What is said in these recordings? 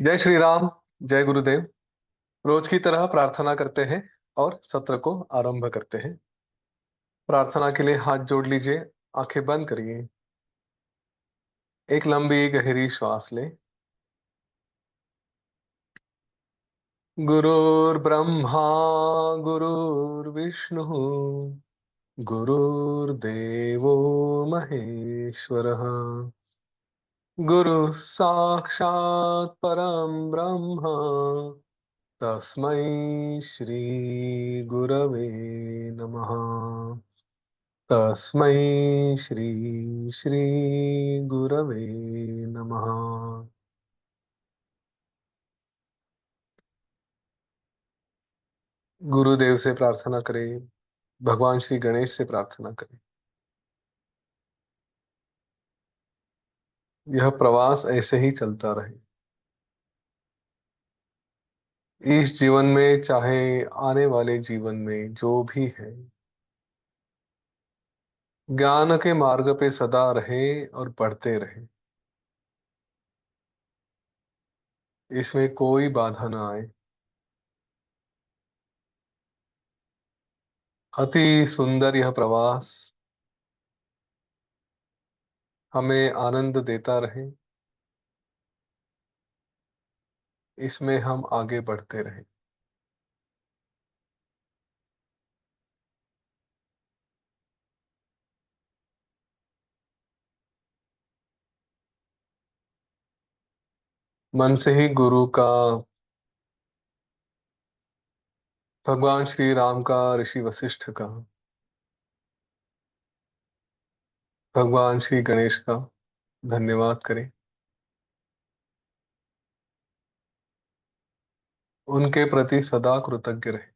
जय श्री राम। जय गुरुदेव। रोज की तरह प्रार्थना करते हैं और सत्र को आरंभ करते हैं। प्रार्थना के लिए हाथ जोड़ लीजिए, आंखें बंद करिए। एक लंबी गहरी श्वास लें। गुरुर्ब्रह्मा गुरुर्विष्णु गुरुर्देवो महेश्वरः। गुरु साक्षात् परम ब्रह्म तस्मै श्री गुरवे नमः। तस्मै श्री श्री गुरवे नमः। गुरुदेव से प्रार्थना करें, भगवान श्री गणेश से प्रार्थना करें। यह प्रवास ऐसे ही चलता रहे। इस जीवन में चाहे आने वाले जीवन में जो भी है, ज्ञान के मार्ग पे सदा रहे और बढ़ते रहे। इसमें कोई बाधा ना आए। अति सुंदर यह प्रवास हमें आनंद देता रहे। इसमें हम आगे बढ़ते रहे। मन से ही गुरु का, भगवान श्री राम का, ऋषि वशिष्ठ का, भगवान श्री गणेश का धन्यवाद करें। उनके प्रति सदा कृतज्ञ रहे।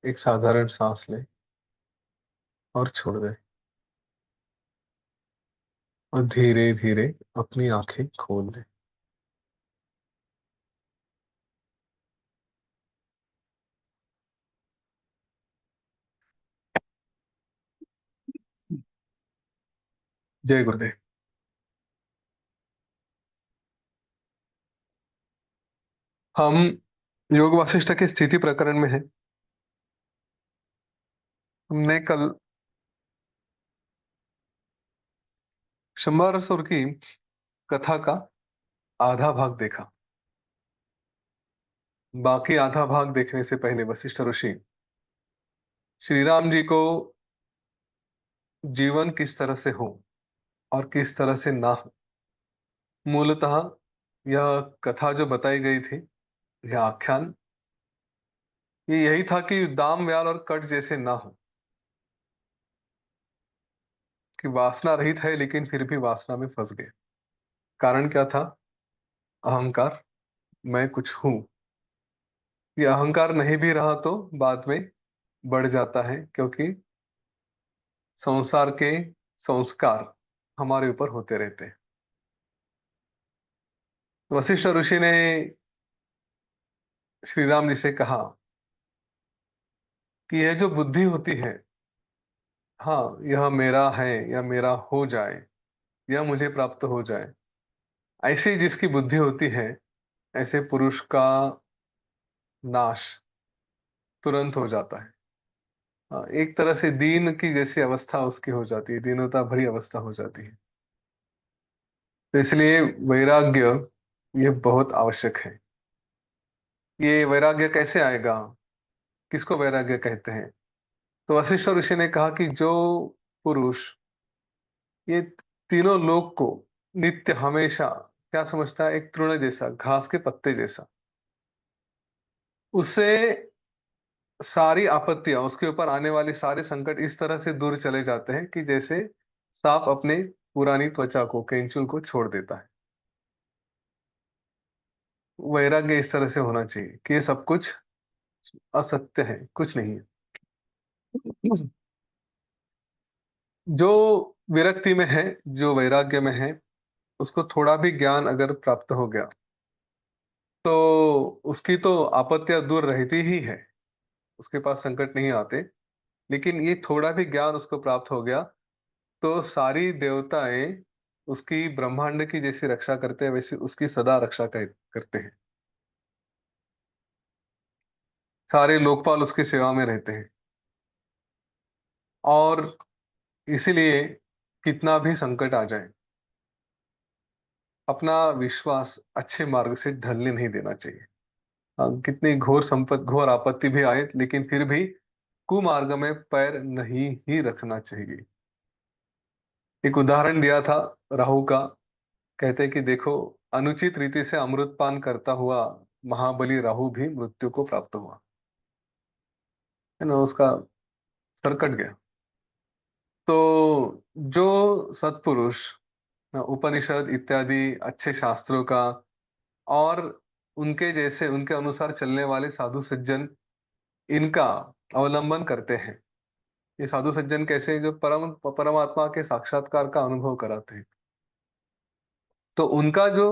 एक साधारण सांस लें और छोड़ दें और धीरे धीरे अपनी आंखें खोल दें। जय गुरुदेव। हम योग वासिष्ठ की स्थिति प्रकरण में हैं। हमने कल शंबरासुर की कथा का आधा भाग देखा। बाकी आधा भाग देखने से पहले वशिष्ठ ऋषि श्री राम जी को जीवन किस तरह से हो और किस तरह से ना हो, मूलतः यह कथा जो बताई गई थी, यह आख्यान, ये यही था कि दाम व्याल और कट जैसे ना हो, कि वासना रहित है लेकिन फिर भी वासना में फंस गए। कारण क्या था? अहंकार। मैं कुछ हूं। ये अहंकार नहीं भी रहा तो बाद में बढ़ जाता है, क्योंकि संसार के संस्कार हमारे ऊपर होते रहते हैं। वशिष्ठ ऋषि ने श्री राम जी से कहा कि यह जो बुद्धि होती है, हाँ, यह मेरा है या मेरा हो जाए, यह मुझे प्राप्त हो जाए, ऐसी जिसकी बुद्धि होती है, ऐसे पुरुष का नाश तुरंत हो जाता है। हाँ, एक तरह से दीन की जैसी अवस्था उसकी हो जाती है, दीनता भरी अवस्था हो जाती है। तो इसलिए वैराग्य ये बहुत आवश्यक है। ये वैराग्य कैसे आएगा? किसको वैराग्य कहते हैं? तो वशिष्ठ ऋषि ने कहा कि जो पुरुष ये तीनों लोक को नित्य हमेशा क्या समझता है, एक तृण जैसा, घास के पत्ते जैसा, उससे सारी आपत्तियां, उसके ऊपर आने वाले सारे संकट इस तरह से दूर चले जाते हैं कि जैसे सांप अपने पुरानी त्वचा को, कैंचुल को छोड़ देता है। वैराग्य इस तरह से होना चाहिए कि ये सब कुछ असत्य है, कुछ नहीं है। जो विरक्ति में है, जो वैराग्य में है, उसको थोड़ा भी ज्ञान अगर प्राप्त हो गया तो उसकी तो आपत्तियाँ दूर रहती ही है, उसके पास संकट नहीं आते। लेकिन ये थोड़ा भी ज्ञान उसको प्राप्त हो गया, तो सारी देवताएँ उसकी ब्रह्मांड की जैसी रक्षा करते हैं, वैसे उसकी सदा रक्षा करते हैं। सारे लोकपाल उसकी सेवा में रहते हैं और इसीलिए कितना भी संकट आ जाए, अपना विश्वास अच्छे मार्ग से ढलने नहीं देना चाहिए। कितनी घोर आपत्ति भी आए, लेकिन फिर भी कुमार्ग में पैर नहीं ही रखना चाहिए। एक उदाहरण दिया था राहु का, कहते हैं कि देखो, अनुचित रीति से अमृतपान करता हुआ महाबली राहु भी मृत्यु को प्राप्त हुआ, है ना? उसका सर कट गया। तो जो सत्पुरुष उपनिषद इत्यादि अच्छे शास्त्रों का और उनके जैसे उनके अनुसार चलने वाले साधु सज्जन इनका अवलंबन करते हैं। ये साधु सज्जन कैसे? जो परमात्मा के साक्षात्कार का अनुभव कराते हैं। तो उनका जो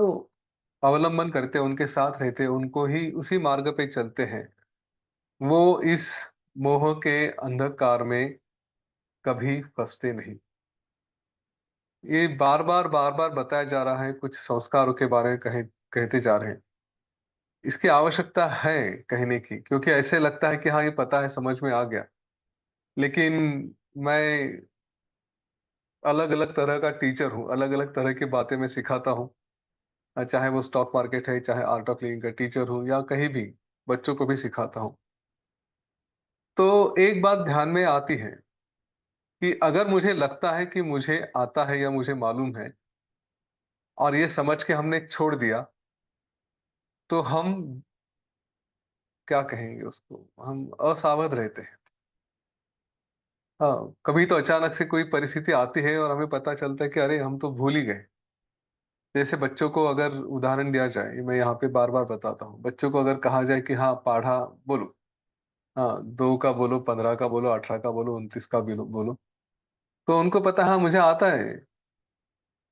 अवलंबन करते हैं, उनके साथ रहते हैं, उनको ही उसी मार्ग पे चलते हैं, वो इस मोह के अंधकार में कभी फंसते नहीं। ये बार-बार बताया जा रहा है, कुछ संस्कारों के बारे में कहते जा रहे हैं। इसकी आवश्यकता है कहने की, क्योंकि ऐसे लगता है कि हाँ, ये पता है, समझ में आ गया। लेकिन मैं अलग-अलग तरह का टीचर हूँ, अलग-अलग तरह की बातें मैं सिखाता हूँ। चाहे वो स्टॉक मार्केट है, चाहे आर्ट ऑफ लिविंग का टीचर हूँ या कहीं भी, बच्चों को भी सिखाता हूँ। तो एक बात ध्यान में आती है कि अगर मुझे लगता है कि मुझे आता है या मुझे मालूम है और ये समझ के हमने छोड़ दिया, तो हम क्या कहेंगे उसको? हम असावध रहते हैं। हाँ, कभी तो अचानक से कोई परिस्थिति आती है और हमें पता चलता है कि अरे! हम तो भूल ही गए। जैसे बच्चों को अगर उदाहरण दिया जाए, मैं यहाँ पे बार-बार बताता हूँ। बच्चों को अगर कहा जाए कि हाँ, पाढ़ा बोलो। हाँ, 2 का बोलो, 15 का बोलो, 18 का बोलो, 29 का बोलो। तो उनको पता है हाँ, मुझे आता है।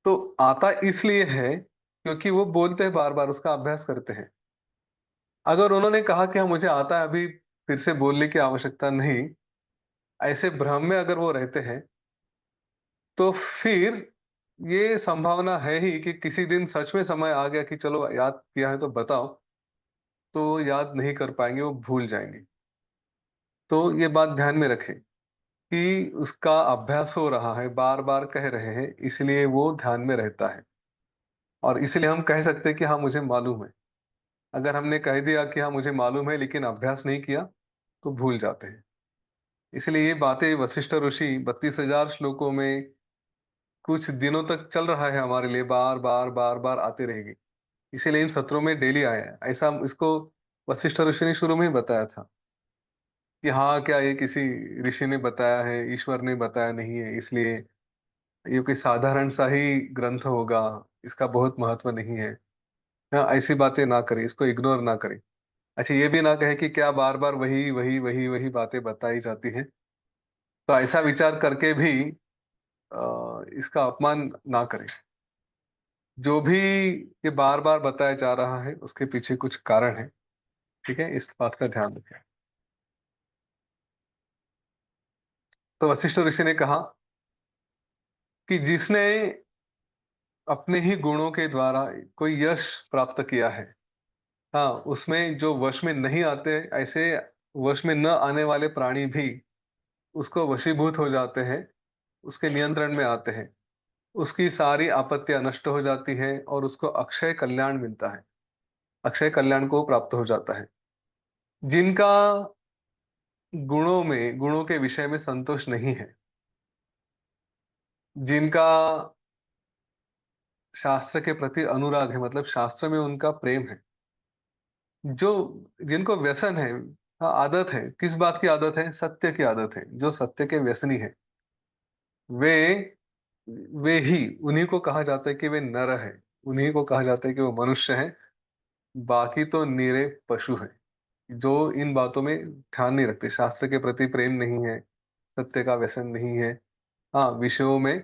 तो आता इसलिए है क्योंकि वो बोलते हैं बार-बार, उसका अभ्यास करते हैं। अगर उन्होंने कहा कि हाँ, मुझे आता है, अभी फिर से बोलने की आवश्यकता नहीं, ऐसे भ्रम में अगर वो रहते हैं, तो फिर ये संभावना है ही कि किसी दिन सच में समय आ गया कि चलो याद किया है तो बताओ, तो याद नहीं कर पाएँगे, वो भूल जाएँगे। तो ये बात ध्यान में रखें कि उसका अभ्यास हो रहा है, बार-बार कह रहे हैं, इसलिए वो ध्यान में रहता है और इसलिए हम कह सकते हैं कि हाँ, मुझे मालूम है। अगर हमने कह दिया कि हाँ, मुझे मालूम है लेकिन अभ्यास नहीं किया, तो भूल जाते हैं। इसलिए ये बातें वशिष्ठ ऋषि 32,000 श्लोकों में कुछ दिनों तक चल रहा है हमारे लिए, बार-बार आते रहेगी। इसीलिए इन सत्रों में डेली आए हैं। ऐसा इसको वशिष्ठ ऋषि ने शुरू में ही बताया था कि हाँ, क्या ये किसी ऋषि ने बताया है, ईश्वर ने बताया नहीं है, इसलिए ये कोई साधारण सा ही ग्रंथ होगा, इसका बहुत महत्व नहीं है। हाँ, ऐसी बातें ना करें, इसको इग्नोर ना करें। अच्छा, ये भी ना कहें कि क्या बार-बार वही बातें बताई जाती हैं। तो ऐसा विचार करके भी इसका अपमान ना करें। जो भी ये बार-बार बताया जा रहा है, उसके पीछे कुछ कारण है, ठीक है? इस बात का ध्यान रखें। तो वशिष्ठ ऋषि ने कहा कि जिसने अपने ही गुणों के द्वारा कोई यश प्राप्त किया है, हाँ, उसमें जो वश में नहीं आते, ऐसे वश में न आने वाले प्राणी भी उसको वशीभूत हो जाते हैं, उसके नियंत्रण में आते हैं। उसकी सारी आपत्तियाँ नष्ट हो जाती हैं और उसको अक्षय कल्याण मिलता है। अक्षय कल्याण को प्राप्त हो जाता है। जिनका गुणों के विषय में संतोष नहीं है, जिनका शास्त्र के प्रति अनुराग है, मतलब शास्त्र में उनका प्रेम है, जो जिनको व्यसन है, हाँ, आदत है, किस बात की आदत है? सत्य की आदत है। जो सत्य के व्यसनी हैं, वे वे ही उन्हीं को कहा जाता है कि वे नर हैं, उन्हीं को कहा जाता है कि वो मनुष्य हैं, बाकी तो निरे पशु हैं, जो इन बातों में ध्यान नहीं रखते, शास्त्र के प्रति प्रेम नहीं है, सत्य का व्यसन नहीं है। हाँ, विषयों में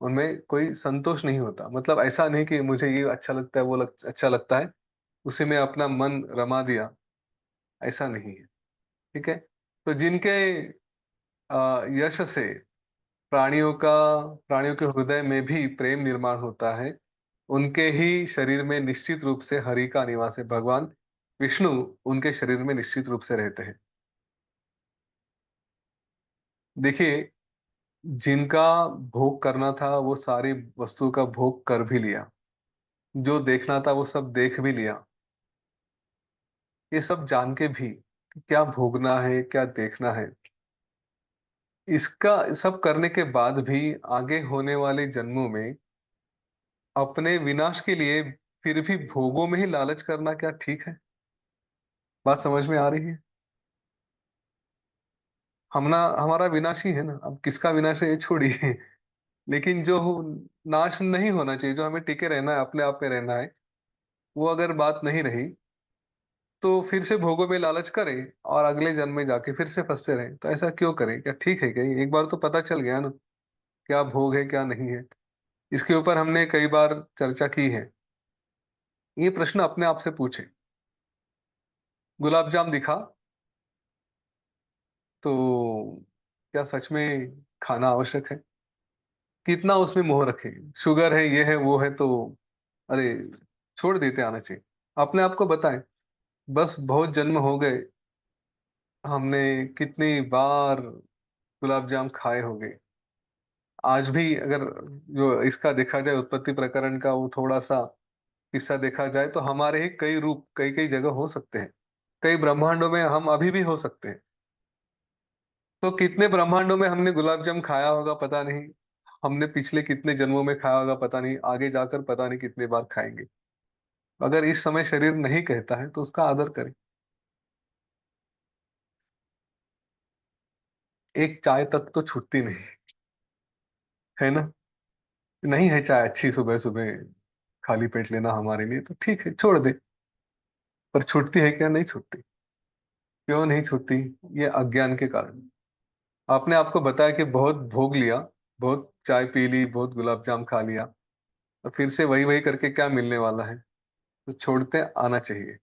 उनमें कोई संतोष नहीं होता। मतलब ऐसा नहीं कि मुझे ये अच्छा लगता है, वो अच्छा लगता है, उसी में अपना मन रमा दिया, ऐसा नहीं है। ठीक है। तो जिनके यश से प्राणियों का प्राणियों के हृदय में भी प्रेम निर्माण होता है, उनके ही शरीर में निश्चित रूप से हरि का निवास है। भगवान विष्णु उनके शरीर में निश्चित रूप से रहते हैं। देखिए, जिनका भोग करना था वो सारी वस्तु का भोग कर भी लिया, जो देखना था वो सब देख भी लिया, ये सब जान के भी कि क्या भोगना है क्या देखना है, इसका सब करने के बाद भी आगे होने वाले जन्मों में अपने विनाश के लिए फिर भी भोगों में ही लालच करना क्या ठीक है? बात समझ में आ रही है? हमारा विनाश ही है ना, अब किसका विनाश है ये छोड़िए। लेकिन जो नाश नहीं होना चाहिए, जो हमें टिके रहना है, अपने आप में रहना है, वो अगर बात नहीं रही तो फिर से भोगों में लालच करें और अगले जन्म में जाके फिर से फंसते रहें। तो ऐसा क्यों करें? क्या ठीक है? क्या एक बार तो पता चल गया ना क्या भोग है क्या नहीं है। इसके ऊपर हमने कई बार चर्चा की है। ये प्रश्न अपने आप से पूछे, गुलाब जाम दिखा तो क्या सच में खाना आवश्यक है? कितना उसमें मोह रखे, शुगर है ये है वो है तो अरे छोड़ देते आना चाहिए। अपने आप को बताएं, बस बहुत जन्म हो गए, हमने कितनी बार गुलाब जाम खाए होंगे। आज भी अगर जो इसका देखा जाए, उत्पत्ति प्रकरण का वो थोड़ा सा किस्सा देखा जाए, तो हमारे ही कई रूप कई कई जगह हो सकते हैं, कई ब्रह्मांडों में हम अभी भी हो सकते हैं। तो कितने ब्रह्मांडों में हमने गुलाब जाम खाया होगा पता नहीं, हमने पिछले कितने जन्मों में खाया होगा पता नहीं, आगे जाकर पता नहीं कितने बार खाएंगे। अगर इस समय शरीर नहीं कहता है तो उसका आदर करें। एक चाय तक तो छूटती नहीं, है ना? नहीं है चाय अच्छी सुबह सुबह खाली पेट लेना हमारे लिए, तो ठीक है छोड़ दे। पर छूटती है क्या? नहीं छूटती। क्यों नहीं छूटती? ये अज्ञान के कारण। आपने आपको बताया कि बहुत भोग लिया, बहुत चाय पी ली, बहुत गुलाब जाम खा लिया, और फिर से वही वही करके क्या मिलने वाला है? तो छोड़ते आना चाहिए।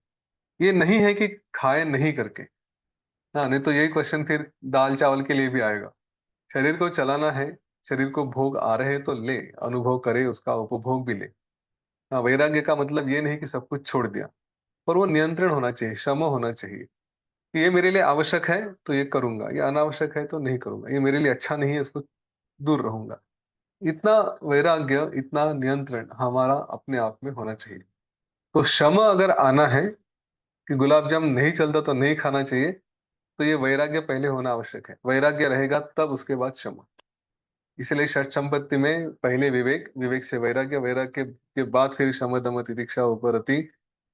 ये नहीं है कि खाए नहीं करके। हाँ, नहीं तो यही क्वेश्चन फिर दाल चावल के लिए भी आएगा। शरीर को चलाना है, शरीर को भोग आ रहे हैं तो ले, अनुभव करे, उसका उपभोग भी ले। हाँ, वैराग्य का मतलब ये नहीं कि सब कुछ छोड़ दिया, पर वो नियंत्रण होना चाहिए, क्षमा होना चाहिए कि ये मेरे लिए आवश्यक है तो ये करूंगा, ये अनावश्यक है तो नहीं करूंगा, ये मेरे लिए अच्छा नहीं है इसको दूर रहूंगा। इतना वैराग्य, इतना नियंत्रण हमारा अपने आप में होना चाहिए। तो क्षमा अगर आना है कि गुलाब जामुन नहीं चलता तो नहीं खाना चाहिए, तो ये वैराग्य पहले होना आवश्यक है। वैराग्य रहेगा तब उसके बाद क्षमा। इसलिए षट संपत्ति में पहले विवेक, विवेक से वैराग्य, वैराग्य के बाद फिर शम दम तितिक्षा उपरति,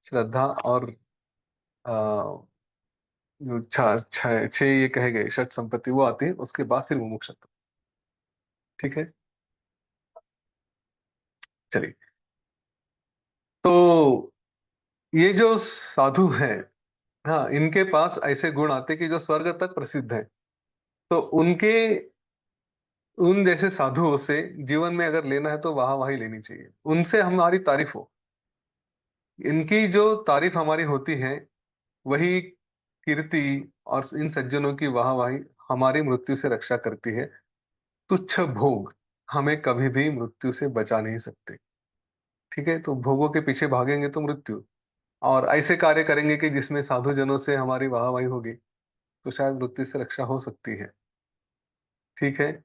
श्रद्धा और आ, जो छह छह ये कहे गए षट संपत्ति वो आती है, उसके बाद फिर मुमुक्षुत्व। ठीक है। चलिए। तो ये जो साधु हैं, हाँ, इनके पास ऐसे गुण आते कि जो स्वर्ग तक प्रसिद्ध है। तो उनके उन जैसे साधुओं से जीवन में अगर लेना है तो वाह वाही लेनी चाहिए, उनसे हमारी तारीफ हो। इनकी जो तारीफ हमारी होती है वही कीर्ति और इन सज्जनों की वाह वाही हमारी मृत्यु से रक्षा करती है। तुच्छ भोग हमें कभी भी मृत्यु से बचा नहीं सकते। ठीक है, तो भोगों के पीछे भागेंगे तो मृत्यु, और ऐसे कार्य करेंगे कि जिसमें साधु जनों से हमारी वाहवाही होगी, तो शायद मृत्यु से रक्षा हो सकती है। ठीक है।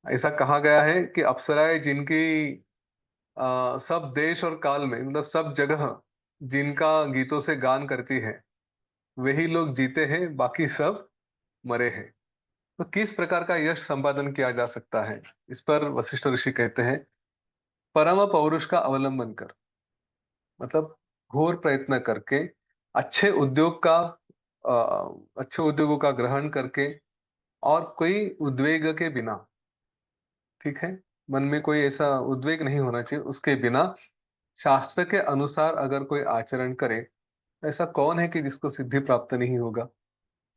ऐसा कहा गया है कि अप्सराएं जिनकी सब देश और काल में, मतलब सब जगह जिनका गीतों से गान करती है, वही लोग जीते हैं, बाकी सब मरे हैं। तो किस प्रकार का यश संपादन किया जा सकता है? इस पर वशिष्ठ ऋषि कहते हैं, परम पौरुष का अवलंबन कर, मतलब घोर प्रयत्न करके, अच्छे उद्योग का अच्छे उद्योगों का ग्रहण करके, और कोई उद्वेग के बिना। ठीक है, मन में कोई ऐसा उद्वेग नहीं होना चाहिए, उसके बिना शास्त्र के अनुसार अगर कोई आचरण करे, ऐसा कौन है कि जिसको सिद्धि प्राप्त नहीं होगा?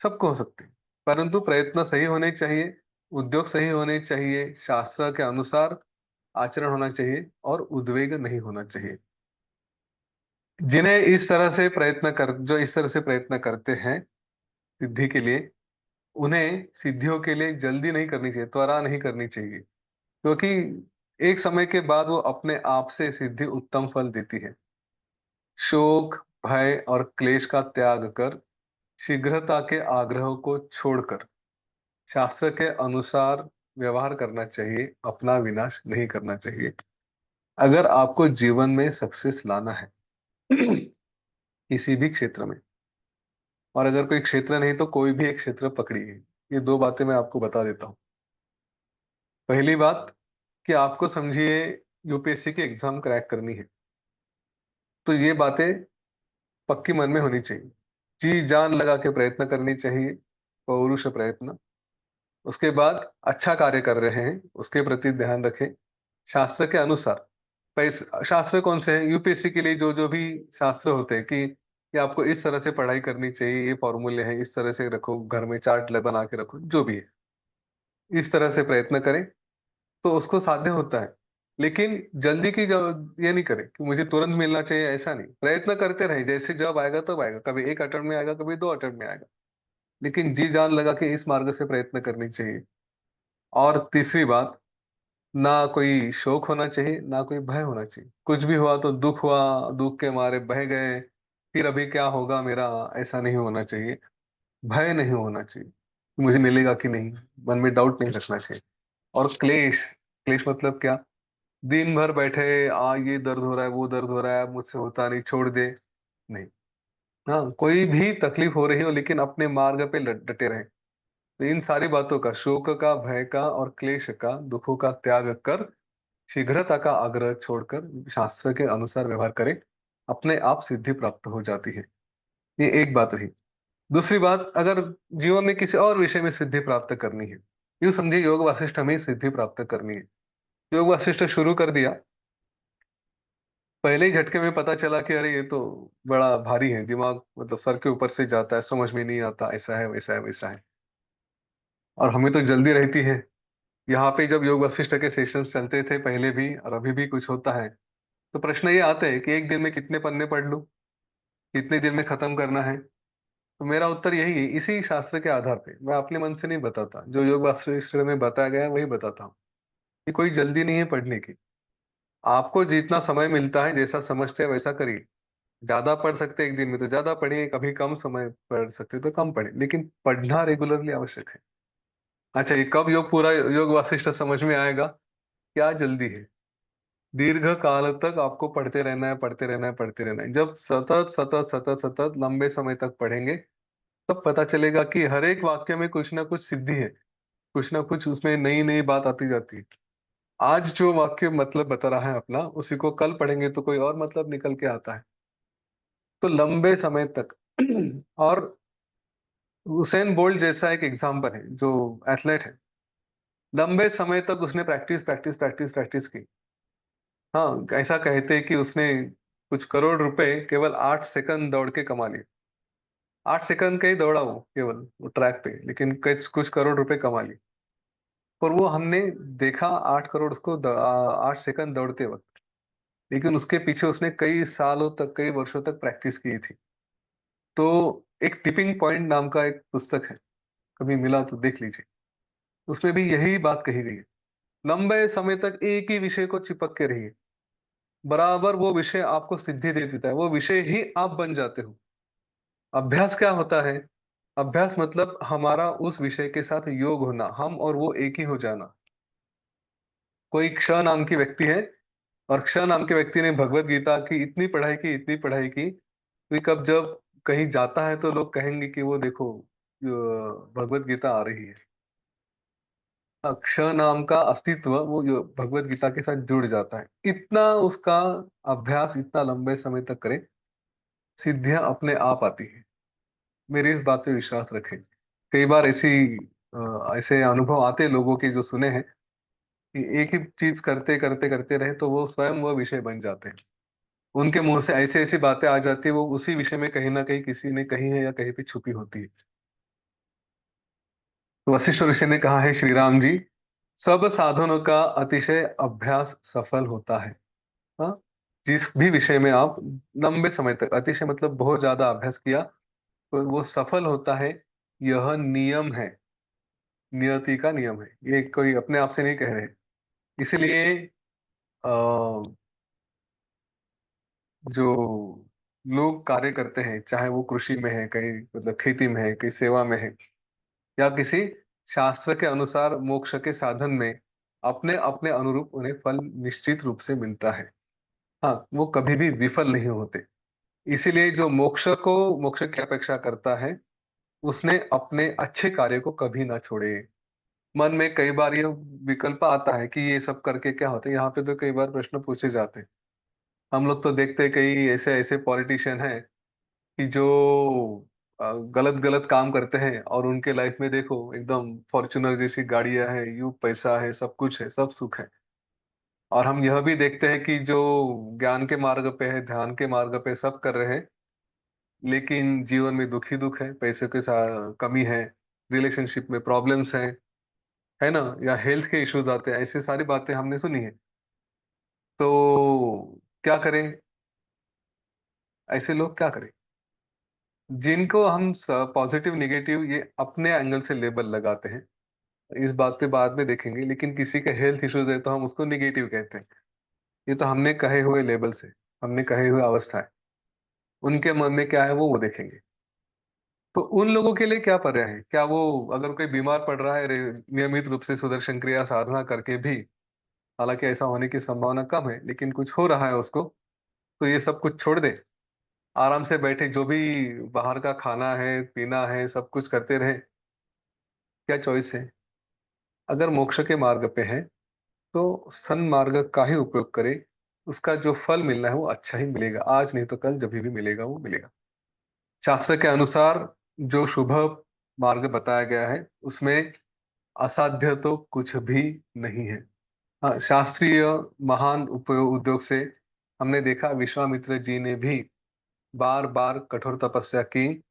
सबको हो सकती है, परंतु प्रयत्न सही होने चाहिए, उद्योग सही होने चाहिए, शास्त्र के अनुसार आचरण होना चाहिए और उद्वेग नहीं होना चाहिए। जिन्हें इस तरह से प्रयत्न कर जो इस तरह से प्रयत्न करते हैं सिद्धि के लिए, उन्हें सिद्धियों के लिए जल्दी नहीं करनी चाहिए, त्वरा नहीं करनी चाहिए। क्योंकि एक समय के बाद वो अपने आप से सिद्धि उत्तम फल देती है। शोक, भय और क्लेश का त्याग कर, शीघ्रता के आग्रह को छोड़कर, शास्त्र के अनुसार व्यवहार करना चाहिए, अपना विनाश नहीं करना चाहिए। अगर आपको जीवन में सक्सेस लाना है किसी भी क्षेत्र में, और अगर कोई क्षेत्र नहीं तो कोई भी एक क्षेत्र पकड़िए। ये दो बातें मैं आपको बता देता हूँ। पहली बात कि आपको समझिए यूपीएससी की एग्जाम क्रैक करनी है, तो ये बातें पक्की मन में होनी चाहिए। जी जान लगा के प्रयत्न करनी चाहिए, पौरुष प्रयत्न। उसके बाद अच्छा कार्य कर रहे हैं उसके प्रति ध्यान रखें, शास्त्र के अनुसार। शास्त्र कौन से हैं? यूपीएससी के लिए जो जो भी शास्त्र होते हैं कि आपको इस तरह से पढ़ाई करनी चाहिए, ये फॉर्मूले हैं, इस तरह से रखो, घर में चार्ट बना के रखो, जो भी है इस तरह से प्रयत्न करें तो उसको साध्य होता है। लेकिन जल्दी की जो ये नहीं करें कि मुझे तुरंत मिलना चाहिए, ऐसा नहीं। प्रयत्न करते रहे, जैसे जब आएगा तब आएगा, कभी एक अटेम्प्ट में आएगा, कभी दो अटेम्प्ट में आएगा, लेकिन जी जान लगा के इस मार्ग से प्रयत्न करनी चाहिए। और तीसरी बात, ना कोई शोक होना चाहिए, ना कोई भय होना चाहिए। कुछ भी हुआ तो दुख हुआ, दुख के मारे बह गए, फिर अभी क्या होगा मेरा, ऐसा नहीं होना चाहिए। भय नहीं होना चाहिए, मुझे मिलेगा कि नहीं, मन में डाउट नहीं रखना चाहिए। और क्लेश, क्लेश मतलब क्या? दिन भर बैठे, ये दर्द हो रहा है, वो दर्द हो रहा है, मुझसे होता नहीं, छोड़ दे, नहीं। हाँ, कोई भी तकलीफ हो रही हो लेकिन अपने मार्ग पे डटे रहे। तो इन सारी बातों का, शोक का, भय का और क्लेश का, दुखों का त्याग कर, शीघ्रता का आग्रह छोड़कर शास्त्र के अनुसार व्यवहार करें, अपने आप सिद्धि प्राप्त हो जाती है। ये एक बात रही। दूसरी बात, अगर जीवन में किसी और विषय में सिद्धि प्राप्त करनी है, यूं समझिए योग वासिष्ठ में ही सिद्धि प्राप्त करनी है। योग वासिष्ठ शुरू कर दिया, पहले ही झटके में पता चला कि अरे ये तो बड़ा भारी है, दिमाग मतलब सर के ऊपर से जाता है, समझ में नहीं आता, ऐसा है, वैसा है, वैसा है। और हमें तो जल्दी रहती है। यहाँ पे जब योग वशिष्ठ के सेशंस चलते थे पहले भी और अभी भी कुछ होता है, तो प्रश्न ये आते हैं कि एक दिन में कितने पन्ने पढ़ लूं, कितने दिन में खत्म करना है। तो मेरा उत्तर यही है, इसी शास्त्र के आधार पे। मैं अपने मन से नहीं बताता, जो योग वशिष्ठ में बताया गया है वही बताता हूँ, कि कोई जल्दी नहीं है पढ़ने की। आपको जितना समय मिलता है, जैसा समझते हैं वैसा करिए। ज्यादा पढ़ सकते हैं एक दिन में तो ज्यादा पढ़िए, कभी कम समय पढ़ सकते हैं तो कम पढ़े, लेकिन पढ़ना रेगुलरली आवश्यक है। अच्छा, ये कब योग पूरा योग वासिष्ठ समझ में आएगा? क्या जल्दी है? दीर्घ काल तक आपको पढ़ते रहना है, पढ़ते रहना है, पढ़ते रहना है। जब सतत सतत सतत सतत लंबे समय तक पढ़ेंगे, तब पता चलेगा कि हर एक वाक्य में कुछ ना कुछ सिद्धि है, कुछ ना कुछ उसमें नई नई बात आती जाती है। आज जो वाक्य मतलब बता रहा है अपना, उसी को कल पढ़ेंगे तो कोई और मतलब निकल के आता है। तो लंबे समय तक और हुसैन बोल्ट जैसा एक एग्जाम्पल है, जो एथलेट है, लंबे समय तक उसने प्रैक्टिस प्रैक्टिस प्रैक्टिस प्रैक्टिस की। हाँ, ऐसा कहते हैं कि उसने कुछ करोड़ रुपए केवल 8 सेकंड दौड़ के कमा लिए। 8 सेकंड का ही दौड़ा वो, केवल वो ट्रैक पे, लेकिन कुछ कुछ करोड़ रुपए कमा लिए। और वो हमने देखा 8 करोड़ उसको 8 सेकंड दौड़ते वक्त, लेकिन उसके पीछे उसने कई सालों तक, कई वर्षों तक प्रैक्टिस की थी। तो एक टिपिंग पॉइंट नाम का एक पुस्तक है, कभी मिला तो देख लीजिए। उसमें भी यही बात कही गई है, लंबे समय तक एक ही विषय को चिपक के रहिए, बराबर वो विषय आपको सिद्धि दे देता है, वो विषय ही आप बन जाते हो। अभ्यास क्या होता है? अभ्यास मतलब हमारा उस विषय के साथ योग होना, हम और वो एक ही हो जाना। कोई क्ष नाम की व्यक्ति है, और क्ष नाम के व्यक्ति ने भगवत गीता की इतनी पढ़ाई की, इतनी पढ़ाई की, कि कब जब कहीं जाता है तो लोग कहेंगे कि वो देखो, भगवत गीता आ रही है। क्ष नाम का अस्तित्व वो जो भगवत गीता के साथ जुड़ जाता है। इतना उसका अभ्यास इतना लंबे समय तक करे, सिद्धियां अपने आप आती है। मेरी इस बात पे विश्वास रखें। कई बार ऐसे अनुभव आते हैं लोगों के, जो सुने हैं, कि एक ही चीज करते करते करते रहे तो वो स्वयं वो विषय बन जाते हैं। उनके मुंह से ऐसी ऐसी बातें आ जाती है, वो उसी विषय में कहीं ना कहीं किसी ने कही है या कहीं पे छुपी होती है। तो वशिष्ठ ऋषि ने कहा है, श्री राम जी, सब साधनों का अतिशय अभ्यास सफल होता है। हाँ, जिस भी विषय में आप लंबे समय तक, अतिशय मतलब बहुत ज्यादा अभ्यास किया, तो वो सफल होता है। यह नियम है, नियति का नियम है, ये कोई अपने आप से नहीं कह रहे। इसलिए अ, जो लोग कार्य करते हैं, चाहे वो कृषि में है, कहीं मतलब खेती में है, कहीं सेवा में है, या किसी शास्त्र के अनुसार मोक्ष के साधन में, अपने अपने अनुरूप उन्हें फल निश्चित रूप से मिलता है। हाँ, वो कभी भी विफल नहीं होते। इसीलिए जो मोक्ष की अपेक्षा करता है, उसने अपने अच्छे कार्य को कभी ना छोड़े। मन में कई बार ये विकल्प आता है कि ये सब करके क्या होता है, यहाँ पे तो कई बार प्रश्न पूछे जाते हैं। हम लोग तो देखते हैं कई ऐसे ऐसे पॉलिटिशियन हैं कि जो गलत गलत काम करते हैं, और उनके लाइफ में देखो एकदम फॉर्च्यूनर जैसी गाड़ियां हैं, यू पैसा है, सब कुछ है, सब सुख है। और हम यह भी देखते हैं कि जो ज्ञान के मार्ग पे है, ध्यान के मार्ग पे, सब कर रहे हैं, लेकिन जीवन में दुख ही दुख है, पैसे के साथ कमी है, रिलेशनशिप में प्रॉब्लम्स है ना, या हेल्थ के इश्यूज आते हैं, ऐसी सारी बातें हमने सुनी है। तो क्या करें, ऐसे लोग क्या करें जिनको हम पॉजिटिव निगेटिव ये अपने एंगल से लेबल लगाते हैं। इस बात पे बाद में देखेंगे, लेकिन किसी के हेल्थ इश्यूज है तो हम उसको निगेटिव कहते हैं। ये तो हमने कहे हुए लेबल से, हमने कहे हुए अवस्था है। उनके मन में क्या है वो देखेंगे। तो उन लोगों के लिए क्या पर्याय है? क्या वो, अगर कोई बीमार पड़ रहा है, नियमित रूप से सुदर्शन क्रिया साधना करके भी, हालांकि ऐसा होने की संभावना कम है, लेकिन कुछ हो रहा है उसको, तो ये सब कुछ छोड़ दे, आराम से बैठे, जो भी बाहर का खाना है पीना है सब कुछ करते रहे? क्या चॉइस है? अगर मोक्ष के मार्ग पे है तो सन्मार्ग का ही उपयोग करे। उसका जो फल मिलना है वो अच्छा ही मिलेगा, आज नहीं तो कल, जब भी मिलेगा वो मिलेगा। शास्त्र के अनुसार जो शुभ मार्ग बताया गया है, उसमें असाध्य तो कुछ भी नहीं है। हाँ, शास्त्रीय महान उपयोग उद्योग से हमने देखा, विश्वामित्र जी ने भी बार बार कठोर तपस्या की,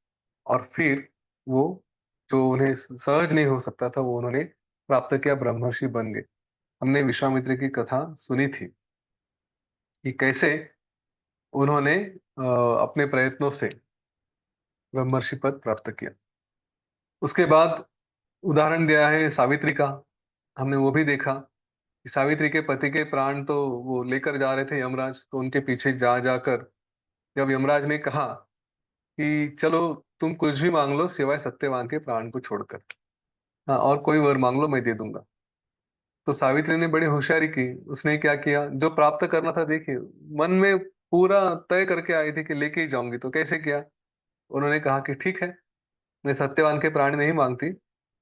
और फिर वो, जो उन्हें सहज नहीं हो सकता था, वो उन्होंने प्राप्त किया, ब्रह्मर्षि बन गए। हमने विश्वामित्र की कथा सुनी थी कि कैसे उन्होंने अपने प्रयत्नों से ब्रह्मर्षि पद प्राप्त किया। उसके बाद उदाहरण दिया है सावित्री का। हमने वो भी देखा कि सावित्री के पति के प्राण तो वो लेकर जा रहे थे यमराज, तो उनके पीछे जा जाकर जब यमराज ने कहा कि चलो तुम कुछ भी मांग लो सिवाय सत्यवान के प्राण को छोड़कर, हाँ, और कोई वर मांग लो मैं दे दूंगा। तो सावित्री ने बड़ी होशियारी की। उसने क्या किया, जो प्राप्त करना था, देखिए, मन में पूरा तय करके आई थी कि लेके ही जाऊंगी, तो कैसे किया? उन्होंने कहा कि ठीक है, मैं सत्यवान के प्राण नहीं मांगती,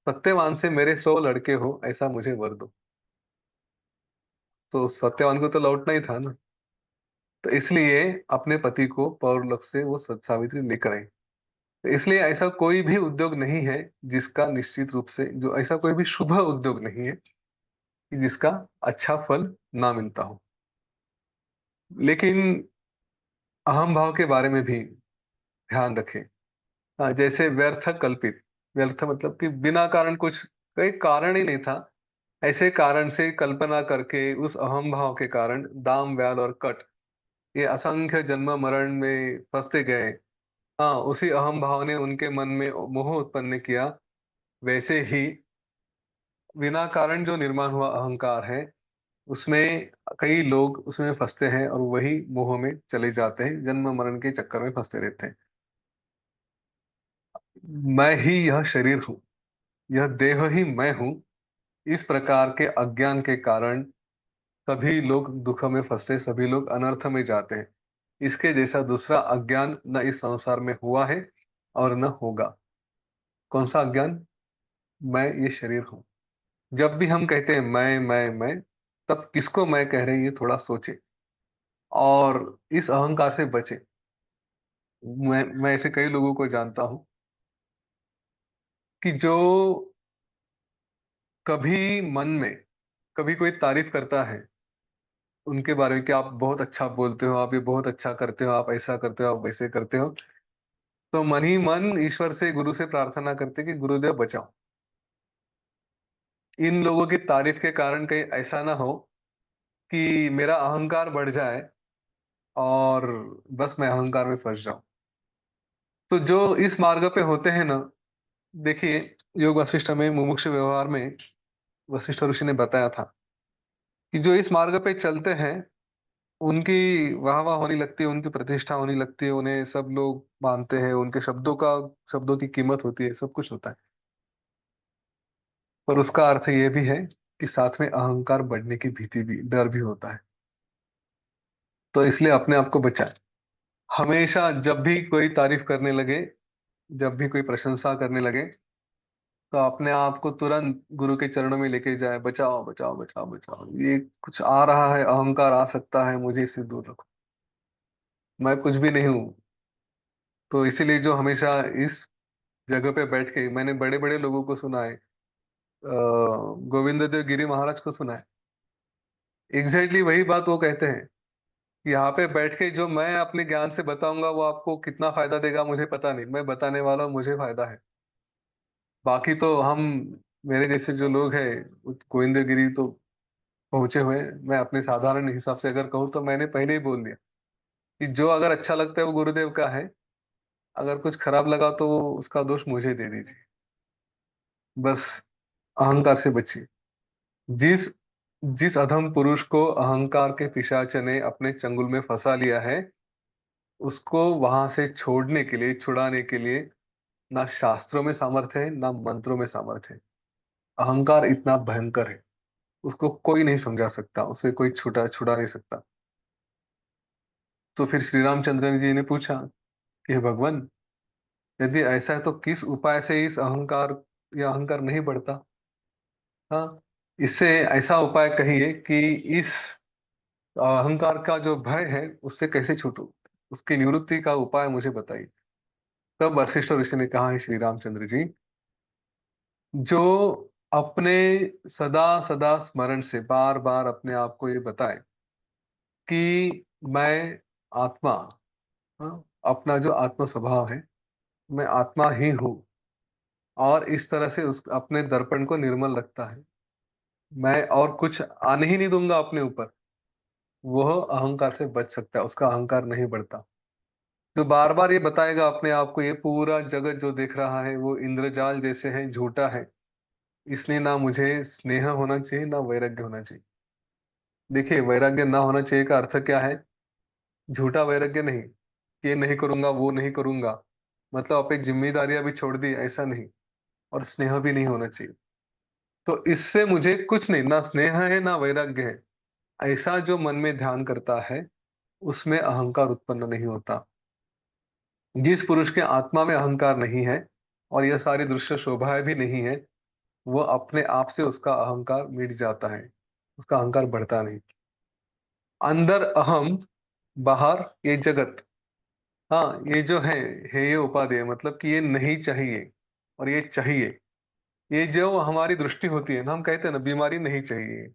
सत्यवान से मेरे 100 लड़के हो ऐसा मुझे वर दो। तो सत्यवान को तो लौटना ही था ना। तो इसलिए अपने पति को परलोक से वो सावित्री लेकर आई। तो इसलिए ऐसा कोई भी उद्योग नहीं है जिसका निश्चित रूप से, जो ऐसा कोई भी शुभ उद्योग नहीं है कि जिसका अच्छा फल ना मिलता हो। लेकिन अहम भाव के बारे में भी ध्यान रखें। हाँ, जैसे व्यर्थ कल्पित, व्यर्थ मतलब कि बिना कारण, कुछ कोई कारण ही नहीं था, ऐसे कारण से कल्पना करके उस अहम भाव के कारण दाम व्याल और कट, ये असंख्य जन्म मरण में फंसते गए। हाँ, उसी अहम भाव ने उनके मन में मोह उत्पन्न किया। वैसे ही बिना कारण जो निर्माण हुआ अहंकार है, उसमें कई लोग उसमें फंसते हैं, और वही मोह में चले जाते हैं, जन्म मरण के चक्कर में फंसते रहते हैं। मैं ही यह शरीर हूँ, यह देह ही मैं हूँ, इस प्रकार के अज्ञान के कारण सभी लोग दुख में फंसते, सभी लोग अनर्थ में जाते हैं। इसके जैसा दूसरा अज्ञान न इस संसार में हुआ है और न होगा। कौन सा अज्ञान? मैं ये शरीर हूँ। जब भी हम कहते हैं मैं, तब किसको मैं कह रहे हैं, ये थोड़ा सोचे, और इस अहंकार से बचे। मैं ऐसे कई लोगों को जानता हूँ कि जो कभी मन में, कभी कोई तारीफ करता है उनके बारे में कि आप बहुत अच्छा बोलते हो, आप ये बहुत अच्छा करते हो, आप ऐसा करते हो, आप वैसे करते हो, तो मन ही मन ईश्वर से, गुरु से प्रार्थना करते कि गुरुदेव बचाओ, इन लोगों की तारीफ के कारण कहीं ऐसा ना हो कि मेरा अहंकार बढ़ जाए, और बस मैं अहंकार में फँस जाऊँ। तो जो इस मार्ग पे होते हैं ना, देखिए योग वासिष्ठ में मुमुक्षु व्यवहार में वशिष्ठ ऋषि ने बताया था कि जो इस मार्ग पे चलते हैं, उनकी वाह-वाह होने लगती है, उनकी प्रतिष्ठा होने लगती है, उन्हें सब लोग मानते हैं, उनके शब्दों की कीमत होती है, सब कुछ होता है। पर उसका अर्थ ये भी है कि साथ में अहंकार बढ़ने की भीति भी डर भी होता है। तो इसलिए अपने आप को बचाएँ। हमेशा जब भी कोई तारीफ़ करने लगे, जब भी कोई प्रशंसा करने लगे, तो अपने आप को तुरंत गुरु के चरणों में लेके जाएँ, बचाओ, बचाओ, बचाओ, बचाओ। ये कुछ आ रहा है, अहंकार आ सकता है, मुझे इससे दूर रखो। मैं कुछ भी नहीं हूँ। तो इसीलिए जो हमेशा इस जगह पे बैठ के मैंने बड़े-बड़े लोगों को सुना है। गोविंद देव गिरी महाराज को सुना है। एग्ज़ैक्टली वही बात वो कहते हैं, कि यहाँ पे बैठ के जो मैं अपने ज्ञान से बताऊँगा वो आपको कितना फ़ायदा देगा मुझे पता नहीं। मैं बताने वाला हूँ, मुझे फ़ायदा है। बाकी तो हम मेरे जैसे जो लोग हैं, गोविंद देव गिरी तो पहुँचे हुए हैं। मैं अपने साधारण हिसाब से अगर कहूँ तो मैंने पहले ही बोल दिया, कि जो अगर अच्छा लगता है वो गुरुदेव का है, अगर कुछ खराब लगा तो उसका दोष मुझे दे दीजिए। बस अहंकार से बचिए। जिस जिस अधम पुरुष को अहंकार के पिशाच ने अपने चंगुल में फंसा लिया है, उसको वहां से छोड़ने के लिए, छुड़ाने के लिए ना शास्त्रों में सामर्थ्य है, ना मंत्रों में सामर्थ्य है। अहंकार इतना भयंकर है, उसको कोई नहीं समझा सकता, उसे कोई छुड़ा नहीं सकता। तो फिर श्री रामचंद्र जी ने पूछा कि हे भगवान, यदि ऐसा है तो किस उपाय से इस अहंकार नहीं बढ़ता? हाँ, इससे ऐसा उपाय कहिए कि इस अहंकार का जो भय है, उससे कैसे छूटूँ? उसकी निवृत्ति का उपाय मुझे बताइए। तब वशिष्ठ ऋषि ने कहा, हे श्री रामचंद्र जी, जो अपने सदा-सदा स्मरण से बार-बार अपने आप को ये बताए कि मैं आत्मा, हाँ, अपना जो आत्म स्वभाव है, मैं आत्मा ही हूँ और इस तरह से उस अपने दर्पण को निर्मल रखता है। मैं और कुछ आने ही नहीं दूँगा अपने ऊपर। वह अहंकार से बच सकता है, उसका अहंकार नहीं बढ़ता। जो बार-बार ये बताएगा अपने आप को, ये पूरा जगत जो दिख रहा है वो इंद्रजाल जैसे है, झूठा है। इसलिए ना मुझे स्नेह होना चाहिए, ना वैराग्य होना चाहिए। देखिए, वैराग्य ना होना चाहिए का अर्थ क्या है? झूठा वैराग्य नहीं, ये नहीं करूँगा, वो नहीं करूँगा। मतलब अपनी ज़िम्मेदारियाँ भी छोड़ दी, ऐसा नहीं। और स्नेह भी नहीं होना चाहिए। तो इससे मुझे कुछ नहीं, ना स्नेह है, ना वैराग्य है। ऐसा जो मन में ध्यान करता है, उसमें अहंकार उत्पन्न नहीं होता। जिस पुरुष के आत्मा में अहंकार नहीं है और यह सारी दृश्य शोभाएँ भी नहीं है, वो अपने आप से उसका अहंकार मिट जाता है। उसका अहंकार बढ़ता नहीं। अंदर अहम, बाहर ये जगत। हाँ, ये जो है ये उपादेय, मतलब कि ये नहीं चाहिए और ये चाहिए। ये जो हमारी दृष्टि होती है ना, हम कहते हैं ना बीमारी नहीं चाहिए,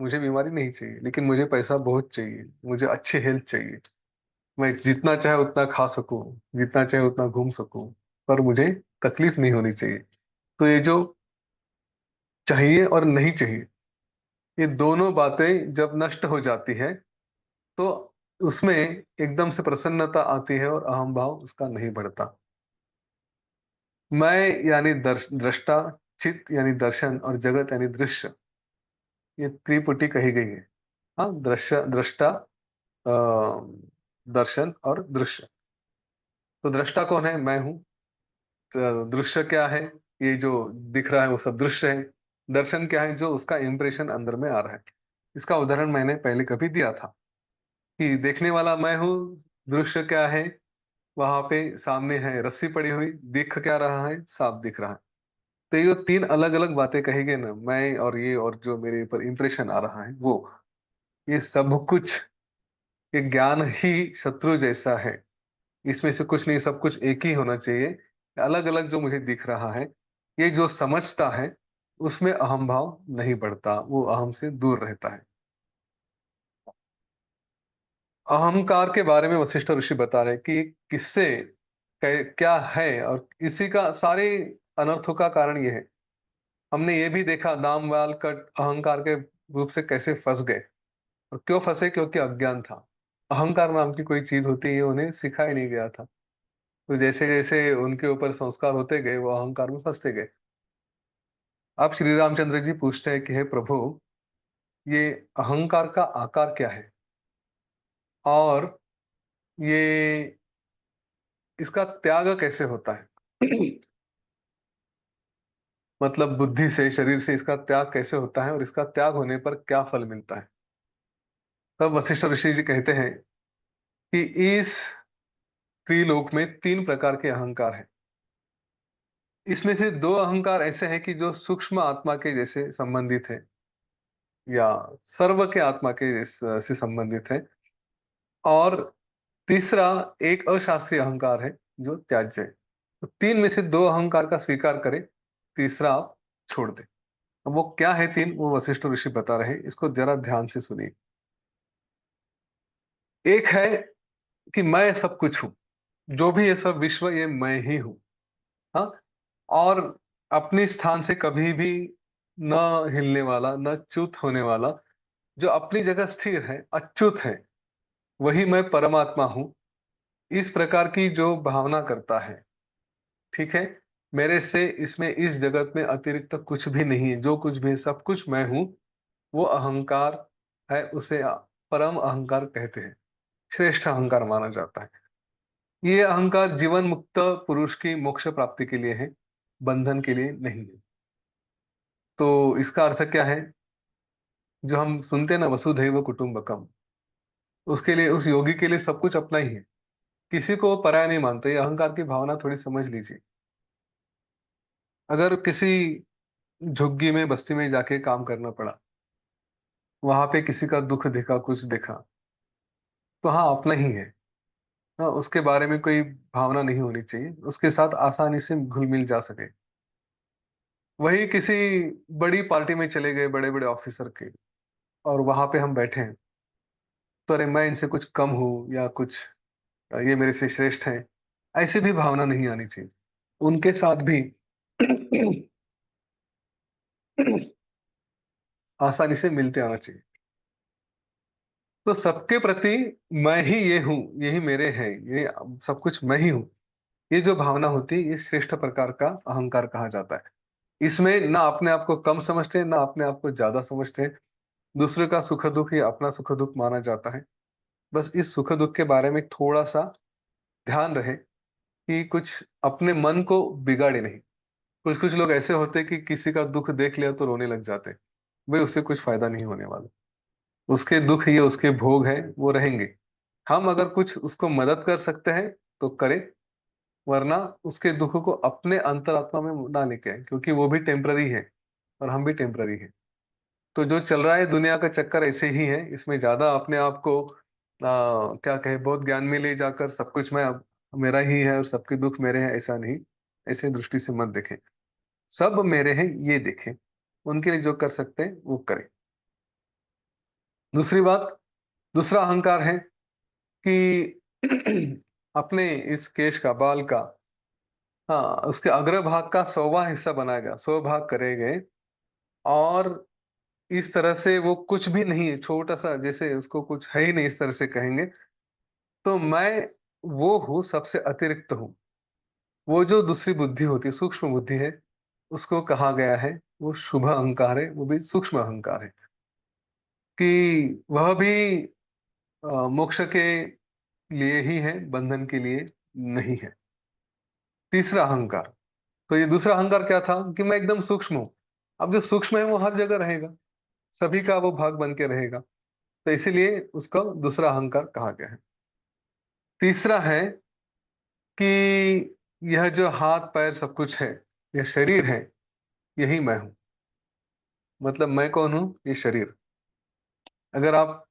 मुझे बीमारी नहीं चाहिए, लेकिन मुझे पैसा बहुत चाहिए, मुझे अच्छी हेल्थ चाहिए। मैं जितना चाहे उतना खा सकूँ, जितना चाहे उतना घूम सकूँ, पर मुझे तकलीफ नहीं होनी चाहिए। तो ये जो चाहिए और नहीं चाहिए, ये दोनों बातें जब नष्ट हो जाती है, तो उसमें एकदम से प्रसन्नता आती है और अहम भाव उसका नहीं बढ़ता। मैं यानी दृष्टा, चित्त यानी दर्शन और जगत यानी दृश्य, ये त्रिपुटी कही गई है। हाँ, दृष्टा, अ, दर्शन और दृश्य। तो दृष्टा कौन है? मैं हूँ। दृश्य क्या है? ये जो दिख रहा है वो सब दृश्य है। दर्शन क्या है? जो उसका इंप्रेशन अंदर में आ रहा है। इसका उदाहरण मैंने पहले कभी दिया था कि देखने वाला मैं हूँ, दृश्य क्या है? वहां पे सामने है रस्सी पड़ी हुई, दिख क्या रहा है? सांप दिख रहा है। तो ये 3 अलग-अलग बातें कही गई ना, मैं और ये और जो मेरे ऊपर इंप्रेशन आ रहा है वो, ये सब कुछ, ये ज्ञान ही शत्रु जैसा है। इसमें से कुछ नहीं, सब कुछ एक ही होना चाहिए। अलग-अलग जो मुझे दिख रहा है, ये जो समझता है, उसमें अहम भाव नहीं बढ़ता, वो अहम से दूर रहता है। अहंकार के बारे में वशिष्ठ ऋषि बता रहे हैं कि किससे क्या है और इसी का सारे अनर्थों का कारण ये है। हमने ये भी देखा दाम वाल कट अहंकार के रूप से कैसे फंस गए और क्यों फंसे? क्योंकि अज्ञान था। अहंकार नाम की कोई चीज़ होती है, ये उन्हें सिखाया नहीं गया था। तो जैसे-जैसे उनके ऊपर संस्कार होते गए, वो अहंकार में फँसते गए। अब श्री रामचंद्र जी पूछते हैं कि हे प्रभु, ये अहंकार का आकार क्या है? और ये इसका त्याग कैसे होता है? मतलब बुद्धि से, शरीर से इसका त्याग कैसे होता है और इसका त्याग होने पर क्या फल मिलता है? तब वशिष्ठ ऋषि जी कहते हैं कि इस त्रिलोक में 3 प्रकार के अहंकार हैं। इसमें से 2 अहंकार ऐसे हैं कि जो सूक्ष्म आत्मा के जैसे संबंधित हैं या सर्व के आत्मा के से संबंधित हैं, और तीसरा एक अशास्त्रीय अहंकार है जो त्याज्य है। तो 3 में से 2 अहंकार का स्वीकार करें, तीसरा आप छोड़ दें। अब वो क्या है 3, वो वशिष्ठ ऋषि बता रहे हैं, इसको ज़रा ध्यान से सुनिए। एक है कि मैं सब कुछ हूँ, जो भी ये सब विश्व ये मैं ही हूँ। हाँ? और अपने स्थान से कभी भी न हिलने वाला, न च्युत होने वाला, जो अपनी जगह स्थिर है, अच्युत है, वही मैं परमात्मा हूँ। इस प्रकार की जो भावना करता है, ठीक है? मेरे से इसमें इस जगत में अतिरिक्त कुछ भी नहीं है, जो कुछ भी है सब कुछ मैं हूँ, वो अहंकार है, उसे परम अहंकार कहते हैं, श्रेष्ठ अहंकार माना जाता है। ये अहंकार जीवन मुक्त पुरुष की मोक्ष प्राप्ति के लिए है, बंधन के लिए नहीं है। तो इसका अर्थ क्या है? जो हम सुनते हैं ना, वसुधैव कुटुंबकम, उसके लिए, उस योगी के लिए सब कुछ अपना ही है। किसी को वो पराया नहीं मानते। ये अहंकार की भावना थोड़ी समझ लीजिए। अगर किसी झुग्गी में, बस्ती में जाके काम करना पड़ा, वहां पे किसी का दुख देखा, कुछ देखा, तो हाँ, अपना ही है। हाँ, उसके बारे में कोई भावना नहीं होनी चाहिए, उसके साथ आसानी से घुल मिल जा सके। वही किसी बड़ी पार्टी में चले गए, बड़े बड़े ऑफिसर के, और वहां पे हम बैठे हैं, तो अरे मैं इनसे कुछ कम हूँ या कुछ, ये मेरे से श्रेष्ठ हैं, ऐसी भी भावना नहीं आनी चाहिए। उनके साथ भी आसानी से मिलते आना चाहिए। तो सबके प्रति मैं ही ये हूँ, यही मेरे हैं, ये सब कुछ मैं ही हूँ। ये जो भावना होती है, ये श्रेष्ठ प्रकार का अहंकार कहा जाता है। इसमें ना अपने आप को कम समझते हैं, ना अपने आप को ज्यादा समझते हैं। दूसरे का सुख दुख ही अपना सुख दुख माना जाता है। बस इस सुख दुख के बारे में थोड़ा सा ध्यान रहे कि कुछ अपने मन को बिगाड़े नहीं। कुछ कुछ लोग ऐसे होते हैं कि किसी का दुख देख लिया तो रोने लग जाते हैं। भाई, उससे कुछ फायदा नहीं होने वाला। उसके दुख, ये उसके भोग हैं, वो रहेंगे। हम अगर कुछ उसको मदद कर सकते हैं तो करें, वरना उसके दुख को अपने अंतरात्मा में ना लेके आए, क्योंकि वो भी टेम्पररी है और हम भी टेम्पररी हैं। तो जो चल रहा है दुनिया का चक्कर ऐसे ही है। इसमें ज्यादा अपने आप को क्या कहे, बहुत ज्ञान में ले जाकर सब कुछ मैं, अब मेरा ही है और सबके दुख मेरे हैं, ऐसा नहीं। ऐसे दृष्टि से मत देखें। सब मेरे हैं, ये देखें। उनके लिए जो कर सकते हैं वो करें। दूसरी बात, दूसरा अहंकार है कि अपने इस केश का, बाल का, हाँ, उसके अग्रभाग का 100वां हिस्सा बनाएगा, 100 भाग करेंगे। और इस तरह से वो कुछ भी नहीं है, छोटा सा, जैसे उसको कुछ है ही नहीं, इस तरह से कहेंगे। तो मैं वो हूँ, सबसे अतिरिक्त हूँ। वो जो दूसरी बुद्धि होती है, सूक्ष्म बुद्धि है, उसको कहा गया है, वो शुभ अहंकार है, वो भी सूक्ष्म अहंकार है, कि वह भी मोक्ष के लिए ही है, बंधन के लिए नहीं है। तीसरा अहंकार, तो ये दूसरा अहंकार क्या था कि मैं एकदम सूक्ष्म हूँ। अब जो सूक्ष्म है वो हर जगह रहेगा, सभी का वो भाग बन के रहेगा। तो इसीलिए उसका दूसरा अहंकार कहा गया है। तीसरा है कि यह जो हाथ पैर सब कुछ है, यह शरीर है, यही मैं हूँ। मतलब मैं कौन हूँ? ये शरीर। अगर आप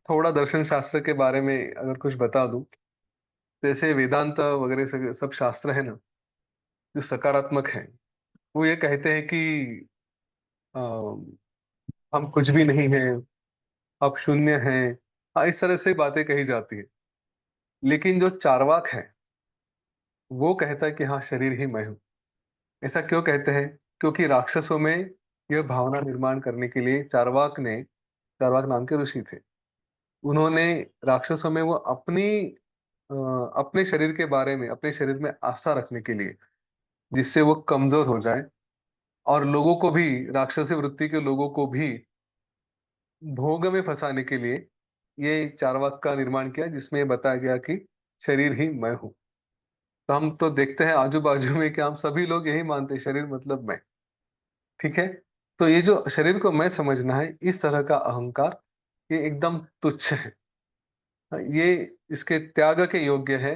थोड़ा दर्शन शास्त्र के बारे में अगर कुछ बता दूं, जैसे वेदांत वगैरह सब सब शास्त्र है ना, जो सकारात्मक है, वो ये कहते हैं कि अ, हम कुछ भी नहीं हैं, आप शून्य हैं। हाँ, इस तरह से बातें कही जाती है। लेकिन जो चार्वाक है, वो कहता है कि हाँ, शरीर ही मैं हूँ। ऐसा क्यों कहते हैं? क्योंकि राक्षसों में यह भावना निर्माण करने के लिए चार्वाक नाम के ऋषि थे, उन्होंने राक्षसों में वो अ, अपने शरीर के बारे में, अपने शरीर में आस्था रखने के लिए, जिससे वो कमजोर हो जाए, और लोगों को भी, राक्षसी वृत्ति के लोगों को भी भोग में फंसाने के लिए ये चार्वाक का निर्माण किया, जिसमें ये बताया गया कि शरीर ही मैं हूँ। तो हम तो देखते हैं आजू बाजू में कि हम सभी लोग यही मानते हैं, शरीर मतलब मैं। ठीक है। तो ये जो शरीर को मैं समझना है, इस तरह का अहंकार, ये एकदम तुच्छ है। ये इसके त्याग के योग्य है,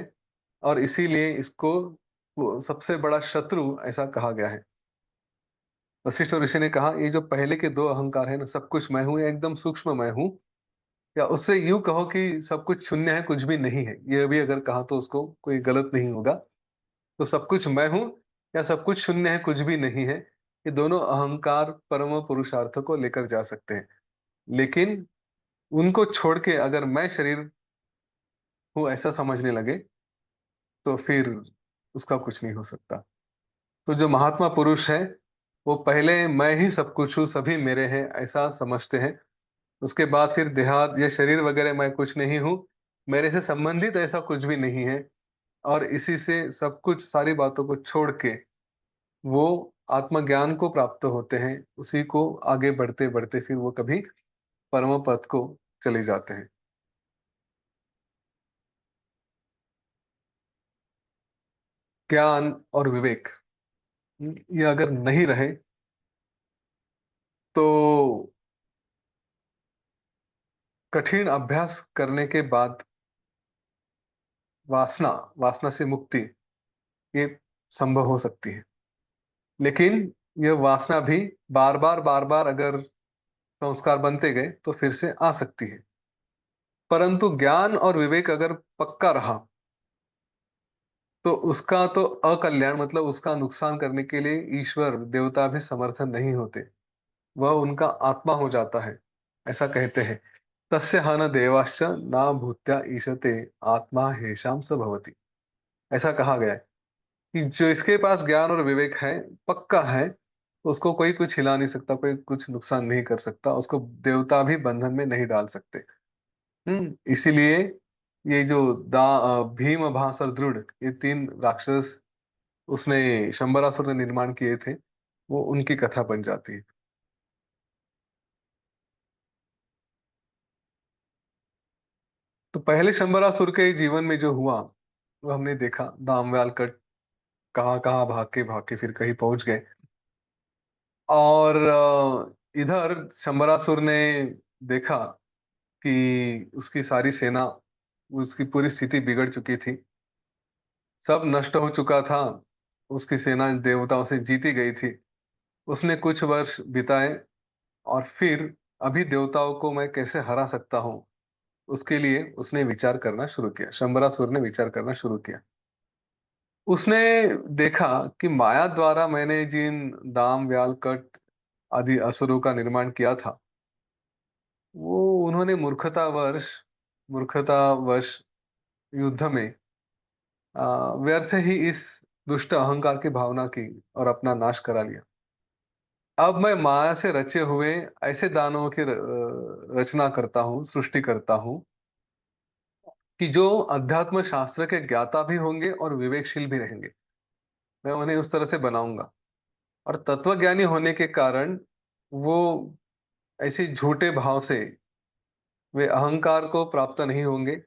और इसीलिए इसको वो सबसे बड़ा शत्रु ऐसा कहा गया है। वशिष्ठ ऋषि ने कहा, ये जो पहले के दो अहंकार है ना, सब कुछ मैं हूं या एकदम सूक्ष्म मैं हूं, या उससे यूं कहो कि सब कुछ शून्य है, कुछ भी नहीं है, ये भी अगर कहा तो उसको कोई गलत नहीं होगा। तो सब कुछ मैं हूं या सब कुछ शून्य है, कुछ भी नहीं है, ये दोनों अहंकार परम पुरुषार्थ को लेकर जा सकते हैं। लेकिन उनको छोड़ के अगर मैं शरीर हूं ऐसा समझने लगे, तो फिर उसका कुछ नहीं हो सकता। तो जो महात्मा पुरुष है, वो पहले मैं ही सब कुछ हूँ, सभी मेरे हैं ऐसा समझते हैं। उसके बाद फिर देहात या शरीर वगैरह मैं कुछ नहीं हूँ, मेरे से संबंधित ऐसा कुछ भी नहीं है, और इसी से सब कुछ, सारी बातों को छोड़ के वो आत्मज्ञान को प्राप्त होते हैं। उसी को आगे बढ़ते बढ़ते फिर वो कभी परम पद को चले जाते हैं। ज्ञान और विवेक, ये अगर नहीं रहे, तो कठिन अभ्यास करने के बाद वासना, वासना से मुक्ति, ये संभव हो सकती है। लेकिन ये वासना भी बार बार अगर संस्कार बनते गए तो फिर से आ सकती है। परंतु ज्ञान और विवेक अगर पक्का रहा, तो उसका तो अकल्याण, मतलब उसका नुकसान करने के लिए ईश्वर देवता भी समर्थन नहीं होते, वह उनका आत्मा हो जाता है। ऐसा कहते हैं, तस्य हन देवाश्च ना भूत्या ईशते, आत्मा हेषाम स भवति। ऐसा कहा गया है कि जो इसके पास ज्ञान और विवेक है, पक्का है, उसको कोई कुछ हिला नहीं सकता, कोई कुछ नुकसान नहीं कर सकता, उसको देवता भी बंधन में नहीं डाल सकते। इसीलिए ये जो भीम, भास और दृढ़, ये तीन राक्षस उसने, शंबरासुर ने निर्माण किए थे, वो उनकी कथा बन जाती है। तो पहले शंबरासुर के जीवन में जो हुआ, वो हमने देखा, दामवाल कट कहाँ कहाँ भाग के फिर कहीं पहुंच गए। और इधर शंबरासुर ने देखा कि उसकी सारी सेना, उसकी पूरी स्थिति बिगड़ चुकी थी, सब नष्ट हो चुका था, उसकी सेना देवताओं से जीती गई थी। उसने कुछ वर्ष बिताए, और फिर अभी देवताओं को मैं कैसे हरा सकता हूँ, उसके लिए उसने विचार करना शुरू किया, शंबरासुर ने विचार करना शुरू किया। उसने देखा कि माया द्वारा मैंने जिन दाम, व्याल, कट आदि असुरों का निर्माण किया था, वो उन्होंने मूर्खतावश युद्ध में व्यर्थ ही इस दुष्ट अहंकार की भावना की और अपना नाश करा लिया। अब मैं माया से रचे हुए ऐसे दानवों की रचना करता हूँ, सृष्टि करता हूँ, कि जो अध्यात्म शास्त्र के ज्ञाता भी होंगे और विवेकशील भी रहेंगे। मैं उन्हें उस तरह से बनाऊंगा, और तत्वज्ञानी होने के कारण वो ऐसे झूठे भाव से वे अहंकार को प्राप्त नहीं होंगे,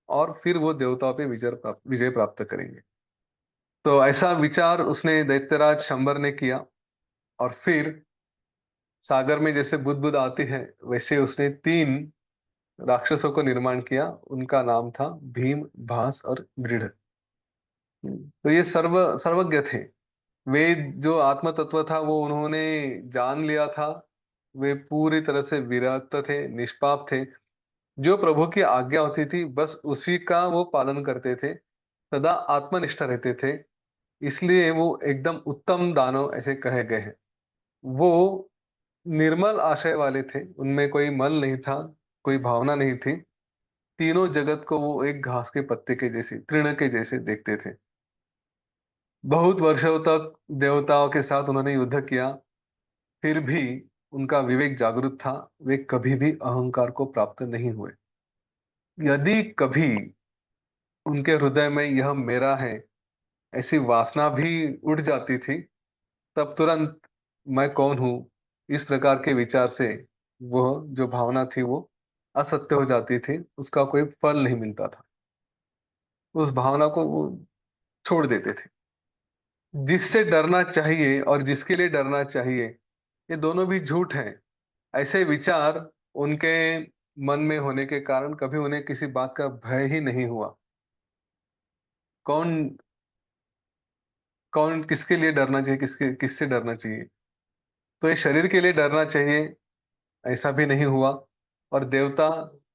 और फिर वो देवताओं पे विजय प्राप्त करेंगे। तो ऐसा विचार उसने, दैत्यराज शंबर ने किया, और फिर सागर में जैसे बुदबुद आती है, वैसे उसने तीन राक्षसों को निर्माण किया। उनका नाम था भीम, भास और दृढ़। तो ये सर्वज्ञ थे। वे जो आत्म तत्व था वो उन्होंने जान लिया था। वे पूरी तरह से विरक्त थे, निष्पाप थे। जो प्रभु की आज्ञा होती थी, बस उसी का वो पालन करते थे, सदा आत्मनिष्ठ रहते थे। इसलिए वो एकदम उत्तम दानव ऐसे कहे गए हैं। वो निर्मल आशय वाले थे, उनमें कोई मल नहीं था, कोई भावना नहीं थी। तीनों जगत को वो एक घास के पत्ते के जैसे, तृण के जैसे देखते थे। बहुत वर्षों तक देवताओं के साथ उन्होंने युद्ध किया, फिर भी उनका विवेक जागरूक था। वे कभी भी अहंकार को प्राप्त नहीं हुए। यदि कभी उनके हृदय में यह मेरा है ऐसी वासना भी उठ जाती थी, तब तुरंत मैं कौन हूं इस प्रकार के विचार से वह जो भावना थी वो असत्य हो जाती थी, उसका कोई फल नहीं मिलता था। उस भावना को वो छोड़ देते थे। जिससे डरना चाहिए और जिसके लिए डरना चाहिए, ये दोनों भी झूठ हैं। ऐसे विचार उनके मन में होने के कारण कभी उन्हें किसी बात का भय ही नहीं हुआ। कौन कौन किसके लिए डरना चाहिए, किससे डरना चाहिए? तो ये शरीर के लिए डरना चाहिए, ऐसा भी नहीं हुआ। और देवता,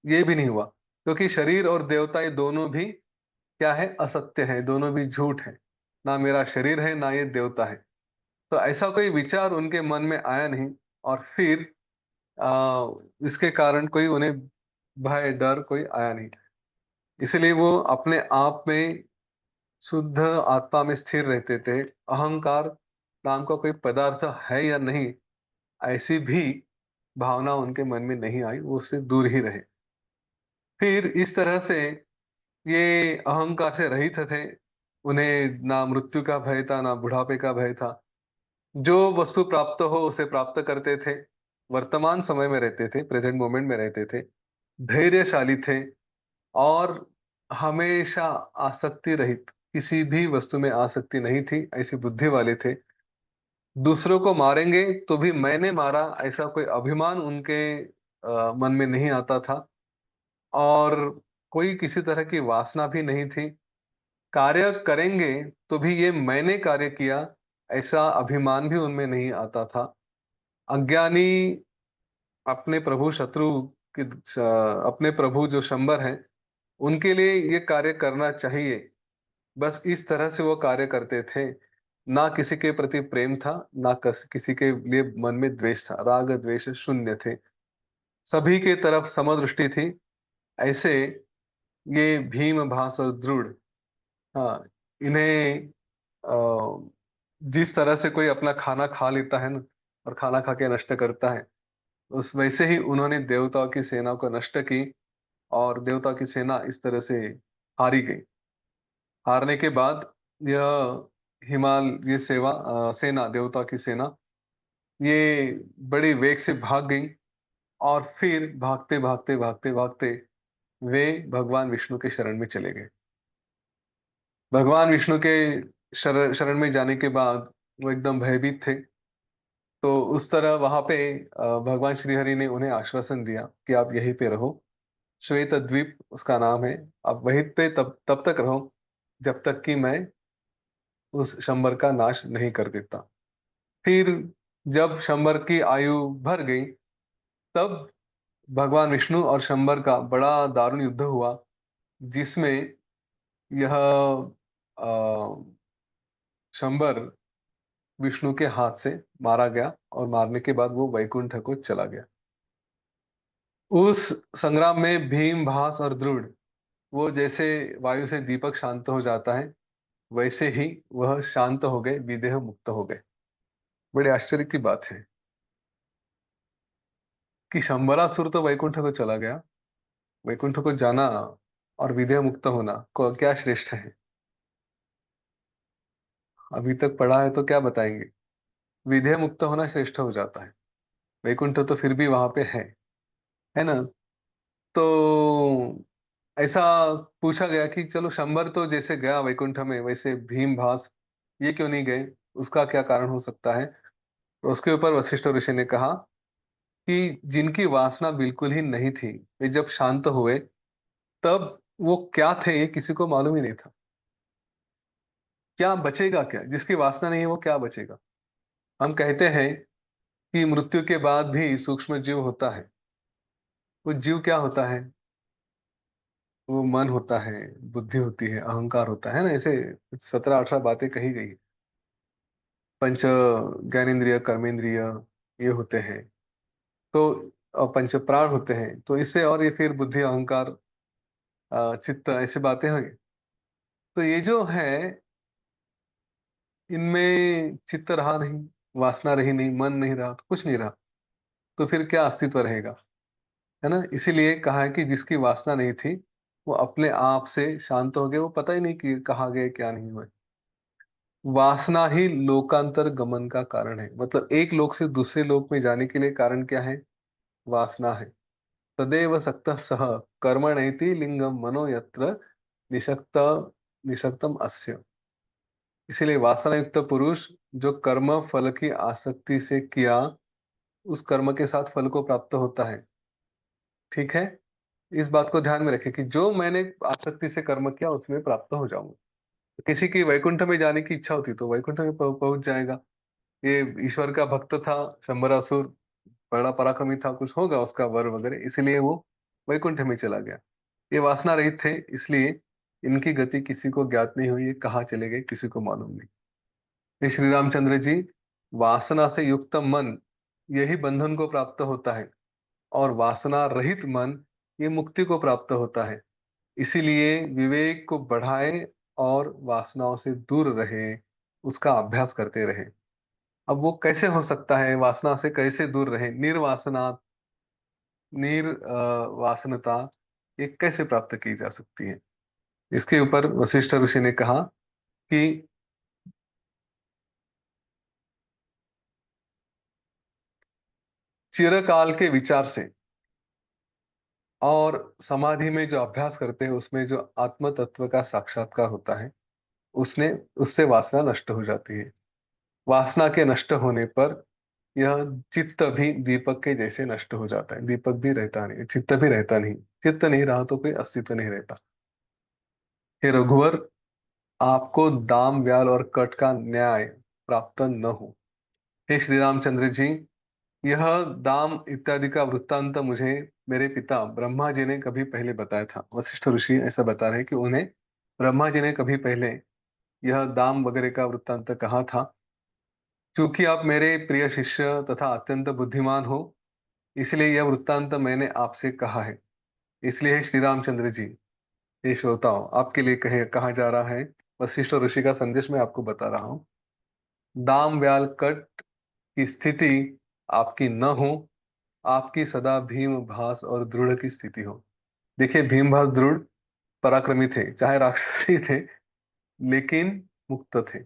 ये भी नहीं हुआ, क्योंकि शरीर और देवता ये दोनों भी क्या है? असत्य है, दोनों भी झूठ है। ना मेरा शरीर है, ना ये देवता है। तो ऐसा कोई विचार उनके मन में आया नहीं। और फिर इसके कारण कोई उन्हें भय, डर कोई आया नहीं। इसलिए वो अपने आप में शुद्ध आत्मा में स्थिर रहते थे। अहंकार नाम का कोई पदार्थ है या नहीं, ऐसी भी भावना उनके मन में नहीं आई, वो उससे दूर ही रहे। फिर इस तरह से ये अहंकार से रहित थे। उन्हें ना मृत्यु का भय था, ना बुढ़ापे का भय था। जो वस्तु प्राप्त हो उसे प्राप्त करते थे। वर्तमान समय में रहते थे, प्रेजेंट मोमेंट में रहते थे। धैर्यशाली थे। और हमेशा आसक्ति रहित, किसी भी वस्तु में आसक्ति नहीं थी, ऐसी बुद्धि वाले थे। दूसरों को मारेंगे तो भी मैंने मारा, ऐसा कोई अभिमान उनके मन में नहीं आता था। और कोई किसी तरह की वासना भी नहीं थी। कार्य करेंगे तो भी ये मैंने कार्य किया, ऐसा अभिमान भी उनमें नहीं आता था। अज्ञानी अपने प्रभु शत्रु की अपने प्रभु जो शंबर हैं, उनके लिए ये कार्य करना चाहिए, बस इस तरह से वो कार्य करते थे। ना किसी के प्रति प्रेम था, ना किसी के लिए मन में द्वेष था, राग द्वेष शून्य थे। सभी के तरफ समदृष्टि थी। ऐसे ये भीम, भास और द्रुड़, हाँ, इन्हें जिस तरह से कोई अपना खाना खा लेता है ना, और खाना खा के नष्ट करता है, उस वैसे ही उन्होंने देवताओं की सेना को नष्ट की। और देवता की सेना इस तरह से हारी गई। हारने के बाद यह ये सेना, देवता की सेना, ये बड़ी वेग से भाग गई। और फिर भागते भागते भागते भागते वे भगवान विष्णु के शरण में चले गए। भगवान विष्णु के शरण में जाने के बाद वो एकदम भयभीत थे। तो उस तरह वहां पे भगवान श्री हरि ने उन्हें आश्वासन दिया कि आप यहीं पे रहो। श्वेत द्वीप उसका नाम है। आप वहीं पे तब तब तक रहो जब तक कि मैं उस शंबर का नाश नहीं कर देता। फिर जब शंबर की आयु भर गई, तब भगवान विष्णु और शंबर का बड़ा दारुण युद्ध हुआ, जिसमें यह शंबर विष्णु के हाथ से मारा गया। और मारने के बाद वो वैकुंठ को चला गया। उस संग्राम में भीम, भास और द्रुड़, वो जैसे वायु से दीपक शांत हो जाता है, वैसे ही वह शांत हो गए, विदेह मुक्त हो गए। बड़े आश्चर्य की बात है कि शंबरासुर तो वैकुंठ को चला गया। वैकुंठ को जाना और विदेह मुक्त होना को क्या श्रेष्ठ है? अभी तक पढ़ा है तो क्या बताएंगे? विदेह मुक्त होना श्रेष्ठ हो जाता है। वैकुंठ तो फिर भी वहां पे है ना? तो ऐसा पूछा गया कि चलो, शंबर तो जैसे गया वैकुंठ में, वैसे भीम, भास ये क्यों नहीं गए? उसका क्या कारण हो सकता है? तो उसके ऊपर वशिष्ठ ऋषि ने कहा कि जिनकी वासना बिल्कुल ही नहीं थी, वे जब शांत हुए, तब वो क्या थे ये किसी को मालूम ही नहीं था। क्या बचेगा? क्या जिसकी वासना नहीं है वो क्या बचेगा? हम कहते हैं कि मृत्यु के बाद भी सूक्ष्म जीव होता है। वो जीव क्या होता है? वो मन होता है, बुद्धि होती है, अहंकार होता है ना। ऐसे 17-18 बातें कही गई। पंच ज्ञानेन्द्रिय, कर्मेंद्रिय ये होते हैं। तो पंच प्राण होते हैं। तो इससे और ये फिर बुद्धि, अहंकार, चित्त, ऐसी बातें हैं। तो ये जो है, इनमें चित्त रहा नहीं, वासना रही नहीं, मन नहीं रहा, तो कुछ नहीं रहा। तो फिर क्या अस्तित्व रहेगा? है ना? इसीलिए कहा है कि जिसकी वासना नहीं थी वो अपने आप से शांत हो गए, वो पता ही नहीं कि कहाँ गए, क्या नहीं हुए। वासना ही लोकांतर गमन का कारण है, मतलब एक लोक से दूसरे लोक में जाने के लिए कारण क्या है? वासना है। तदेव सक्तः सः कर्मणैति लिंगम मनो यत्र निषक्त निषक्तम अस्य। इसीलिए वासना युक्त पुरुष जो कर्म फल की आसक्ति से किया, उस कर्म के साथ फल को प्राप्त होता है। ठीक है? इस बात को ध्यान में रखें कि जो मैंने आसक्ति से कर्म किया उसमें प्राप्त हो जाऊंगा। किसी की वैकुंठ में जाने की इच्छा होती तो वैकुंठ में पहुंच जाएगा। ये ईश्वर का भक्त था, शंबरासुर, बड़ा पराक्रमी था, कुछ होगा उसका वर वगैरह, इसलिए वो वैकुंठ में चला गया। ये वासना रहित थे, इसलिए इनकी गति किसी को ज्ञात नहीं हुई, ये कहाँ चले गए किसी को मालूम नहीं। ये श्री रामचंद्र जी, वासना से युक्त मन यही बंधन को प्राप्त होता है, और वासना रहित मन ये मुक्ति को प्राप्त होता है। इसीलिए विवेक को बढ़ाए और वासनाओं से दूर रहे, उसका अभ्यास करते रहे। अब वो कैसे हो सकता है, वासना से कैसे दूर रहे? निर्वासना, वासनता, ये कैसे प्राप्त की जा सकती है? इसके ऊपर वशिष्ठ ऋषि ने कहा कि चिरकाल के विचार से और समाधि में जो अभ्यास करते हैं उसमें जो आत्म तत्व का साक्षात्कार होता है, उसने उससे वासना नष्ट हो जाती है। वासना के नष्ट होने पर यह चित्त भी दीपक के जैसे नष्ट हो जाता है, दीपक भी रहता नहीं, चित्त भी रहता नहीं। चित्त नहीं रहा तो कोई अस्तित्व नहीं रहता। हे रघुवर, आपको दाम व्याल और कट का न्याय प्राप्त न हो। हे श्री रामचंद्र जी, यह दाम इत्यादि का वृत्तांत मुझे मेरे पिता ब्रह्मा जी ने कभी पहले बताया था। वशिष्ठ ऋषि ऐसा बता रहे हैं कि उन्हें ब्रह्मा जी ने कभी पहले यह दाम वगैरह का वृत्तांत कहा था। क्योंकि आप मेरे प्रिय शिष्य तथा अत्यंत बुद्धिमान हो, इसलिए यह वृत्तांत मैंने आपसे कहा है। इसलिए हे श्री रामचंद्र जी, ये श्रोताओं, आपके लिए कहा जा रहा है, वशिष्ठ ऋषि का संदेश मैं आपको बता रहा हूँ। दाम व्याल कट की स्थिति आपकी न हो, आपकी सदा भीम भास और दृढ़ की स्थिति हो। देखिए, भीम भास दृढ़ पराक्रमी थे, चाहे राक्षसी थे, लेकिन मुक्त थे,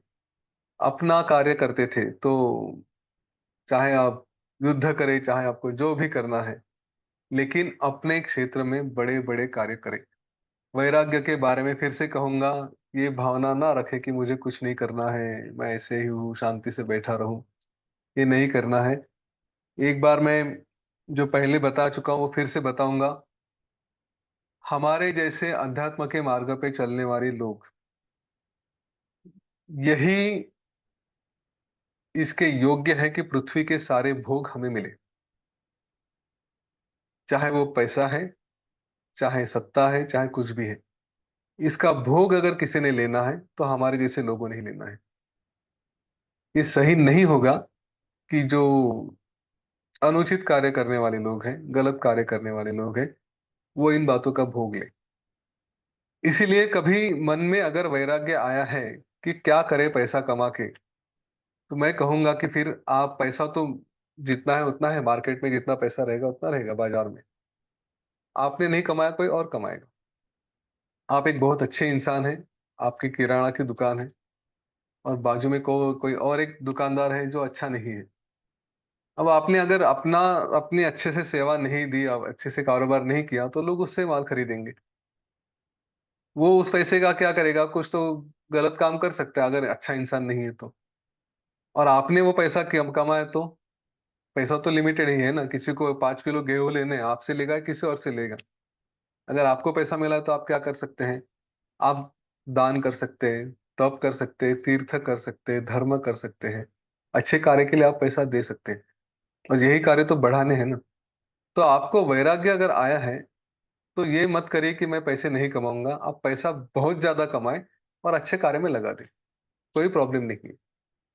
अपना कार्य करते थे। तो चाहे आप युद्ध करें, चाहे आपको जो भी करना है, लेकिन अपने क्षेत्र में बड़े बड़े कार्य करें। वैराग्य के बारे में फिर से कहूंगा, ये भावना ना रखे कि मुझे कुछ नहीं करना है, मैं ऐसे ही हूँ, शांति से बैठा रहूं। ये नहीं करना है। एक बार मैं जो पहले बता चुका हूँ वो फिर से बताऊंगा। हमारे जैसे अध्यात्म के मार्ग पे चलने वाले लोग, यही इसके योग्य है कि पृथ्वी के सारे भोग हमें मिले। चाहे वो पैसा है, चाहे सत्ता है, चाहे कुछ भी है, इसका भोग अगर किसी ने लेना है तो हमारे जैसे लोगों ने ही लेना है। ये सही नहीं होगा कि जो अनुचित कार्य करने वाले लोग हैं, गलत कार्य करने वाले लोग हैं, वो इन बातों का भोग ले। इसीलिए कभी मन में अगर वैराग्य आया है कि क्या करे पैसा कमा के, तो मैं कहूंगा कि फिर आप पैसा तो जितना है उतना है, मार्केट में जितना पैसा रहेगा उतना रहेगा, बाजार में आपने नहीं कमाया, कोई और कमाएगा। आप एक बहुत अच्छे इंसान हैं, आपकी किराना की दुकान है, और बाजू में कोई और एक दुकानदार है जो अच्छा नहीं है। अब आपने अगर अपनी अच्छे से सेवा नहीं दी, अब अच्छे से कारोबार नहीं किया, तो लोग उससे माल खरीदेंगे। वो उस पैसे का क्या करेगा? कुछ तो गलत काम कर सकता है अगर अच्छा इंसान नहीं है तो। और आपने वो पैसा कमाया तो पैसा तो लिमिटेड ही है ना। किसी को 5 किलो गेहूं लेने आपसे लेगा, किसी और से लेगा। अगर आपको पैसा मिला है तो आप क्या कर सकते हैं? आप दान कर सकते हैं, तप कर सकते हैं, तीर्थ कर सकते हैं, धर्म कर सकते हैं। अच्छे कार्य के लिए आप पैसा दे सकते हैं, और यही कार्य तो बढ़ाने हैं ना। तो आपको वैराग्य अगर आया है, तो ये मत करिए कि मैं पैसे नहीं कमाऊंगा। आप पैसा बहुत ज्यादा कमाएं और अच्छे कार्य में लगा दें, कोई प्रॉब्लम नहीं है।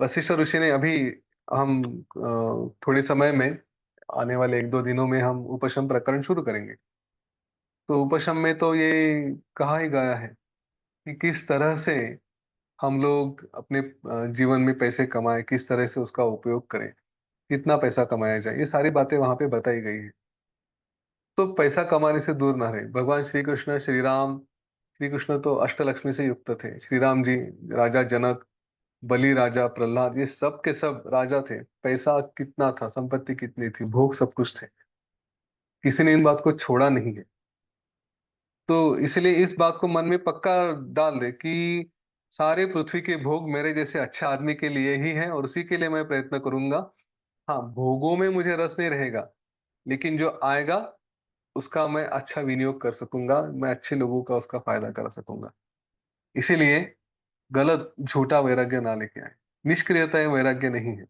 वशिष्ठ ऋषि ने अभी, हम थोड़े समय में, आने वाले 1-2 दिनों में हम उपशम प्रकरण शुरू करेंगे। तो उपशम में तो ये कहा ही गया है कि किस तरह से हम लोग अपने जीवन में पैसे कमाएं, किस तरह से उसका उपयोग करें, कितना पैसा कमाया जाए, ये सारी बातें वहां पे बताई गई है। तो पैसा कमाने से दूर ना रहे। भगवान श्री कृष्ण, श्री राम, श्री कृष्ण तो अष्टलक्ष्मी से युक्त थे। श्री राम जी, राजा जनक, बलि राजा, प्रहलाद, ये सब के सब राजा थे। पैसा कितना था, संपत्ति कितनी थी, भोग सब कुछ थे। किसी ने इन बात को छोड़ा नहीं है। तो इसलिए इस बात को मन में पक्का डाल दे कि सारे पृथ्वी के भोग मेरे जैसे अच्छे आदमी के लिए ही हैं, और उसी के लिए मैं प्रयत्न करूंगा। हाँ, भोगों में मुझे रस नहीं रहेगा, लेकिन जो आएगा उसका मैं अच्छा विनियोग कर सकूंगा, मैं अच्छे लोगों का उसका फायदा करा सकूंगा। इसीलिए गलत झूठा वैराग्य ना लेके आए। निष्क्रियता ये वैराग्य नहीं है।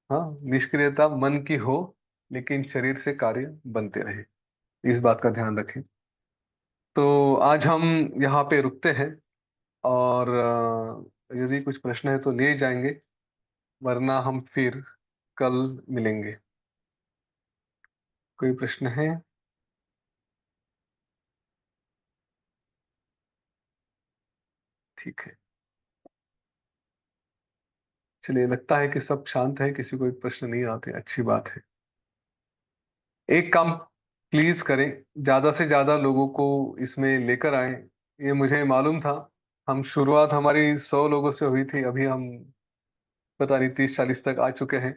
हाँ, निष्क्रियता मन की हो, लेकिन शरीर से कार्य बनते रहे। इस बात का ध्यान रखें। तो आज हम यहाँ पे रुकते हैं, और यदि कुछ प्रश्न है तो ले जाएंगे, वरना हम फिर कल मिलेंगे। कोई प्रश्न है? ठीक है। चलिए, लगता है कि सब शांत है, किसी को कोई प्रश्न नहीं आते, अच्छी बात है। एक काम प्लीज करें, ज्यादा से ज्यादा लोगों को इसमें लेकर आए। ये मुझे मालूम था। हम शुरुआत हमारी 100 लोगों से हुई थी, अभी हम पता नहीं 30-40 तक आ चुके हैं।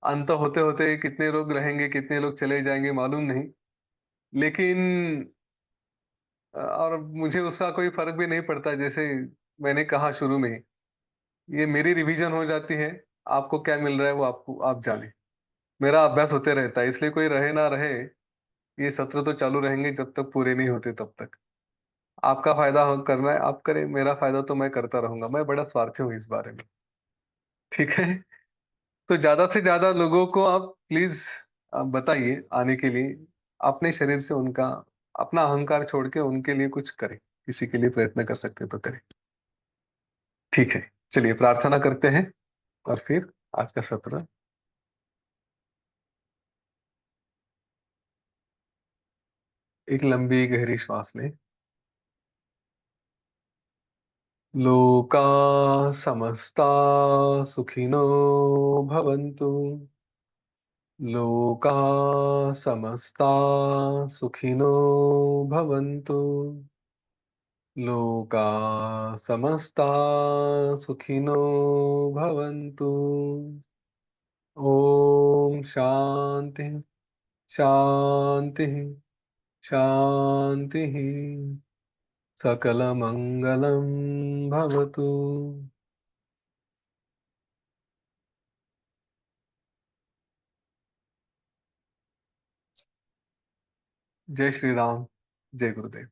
अंत होते होते कितने लोग रहेंगे, कितने लोग चले जाएंगे, मालूम नहीं। लेकिन और मुझे उसका कोई फर्क भी नहीं पड़ता। जैसे मैंने कहा शुरू में ही, ये मेरी रिवीजन हो जाती है। आपको क्या मिल रहा है वो आपको आप जाने। मेरा अभ्यास होते रहता है, इसलिए कोई रहे ना रहे, ये सत्र तो चालू रहेंगे जब तक पूरे नहीं होते तब तक। आपका फायदा करना है आप करें, मेरा फायदा तो मैं करता रहूंगा। मैं बड़ा स्वार्थी हूँ इस बारे में। ठीक है। तो ज्यादा से ज्यादा लोगों को आप प्लीज बताइए आने के लिए। अपने शरीर से उनका, अपना अहंकार छोड़ के उनके लिए कुछ करें। किसी के लिए प्रयत्न कर सकते हैं तो करें। ठीक है। चलिए प्रार्थना करते हैं, और फिर आज का सत्र। एक लंबी गहरी श्वास लें। लोका समस्ता सुखिनो भवन्तु। लोका समस्ता सुखिनो भवन्तु। लोका समस्ता सुखिनो भवन्तु। ओम शांति, शांति, शांति। सकलमंगलं भवतु। जय श्री राम। जय गुरुदेव।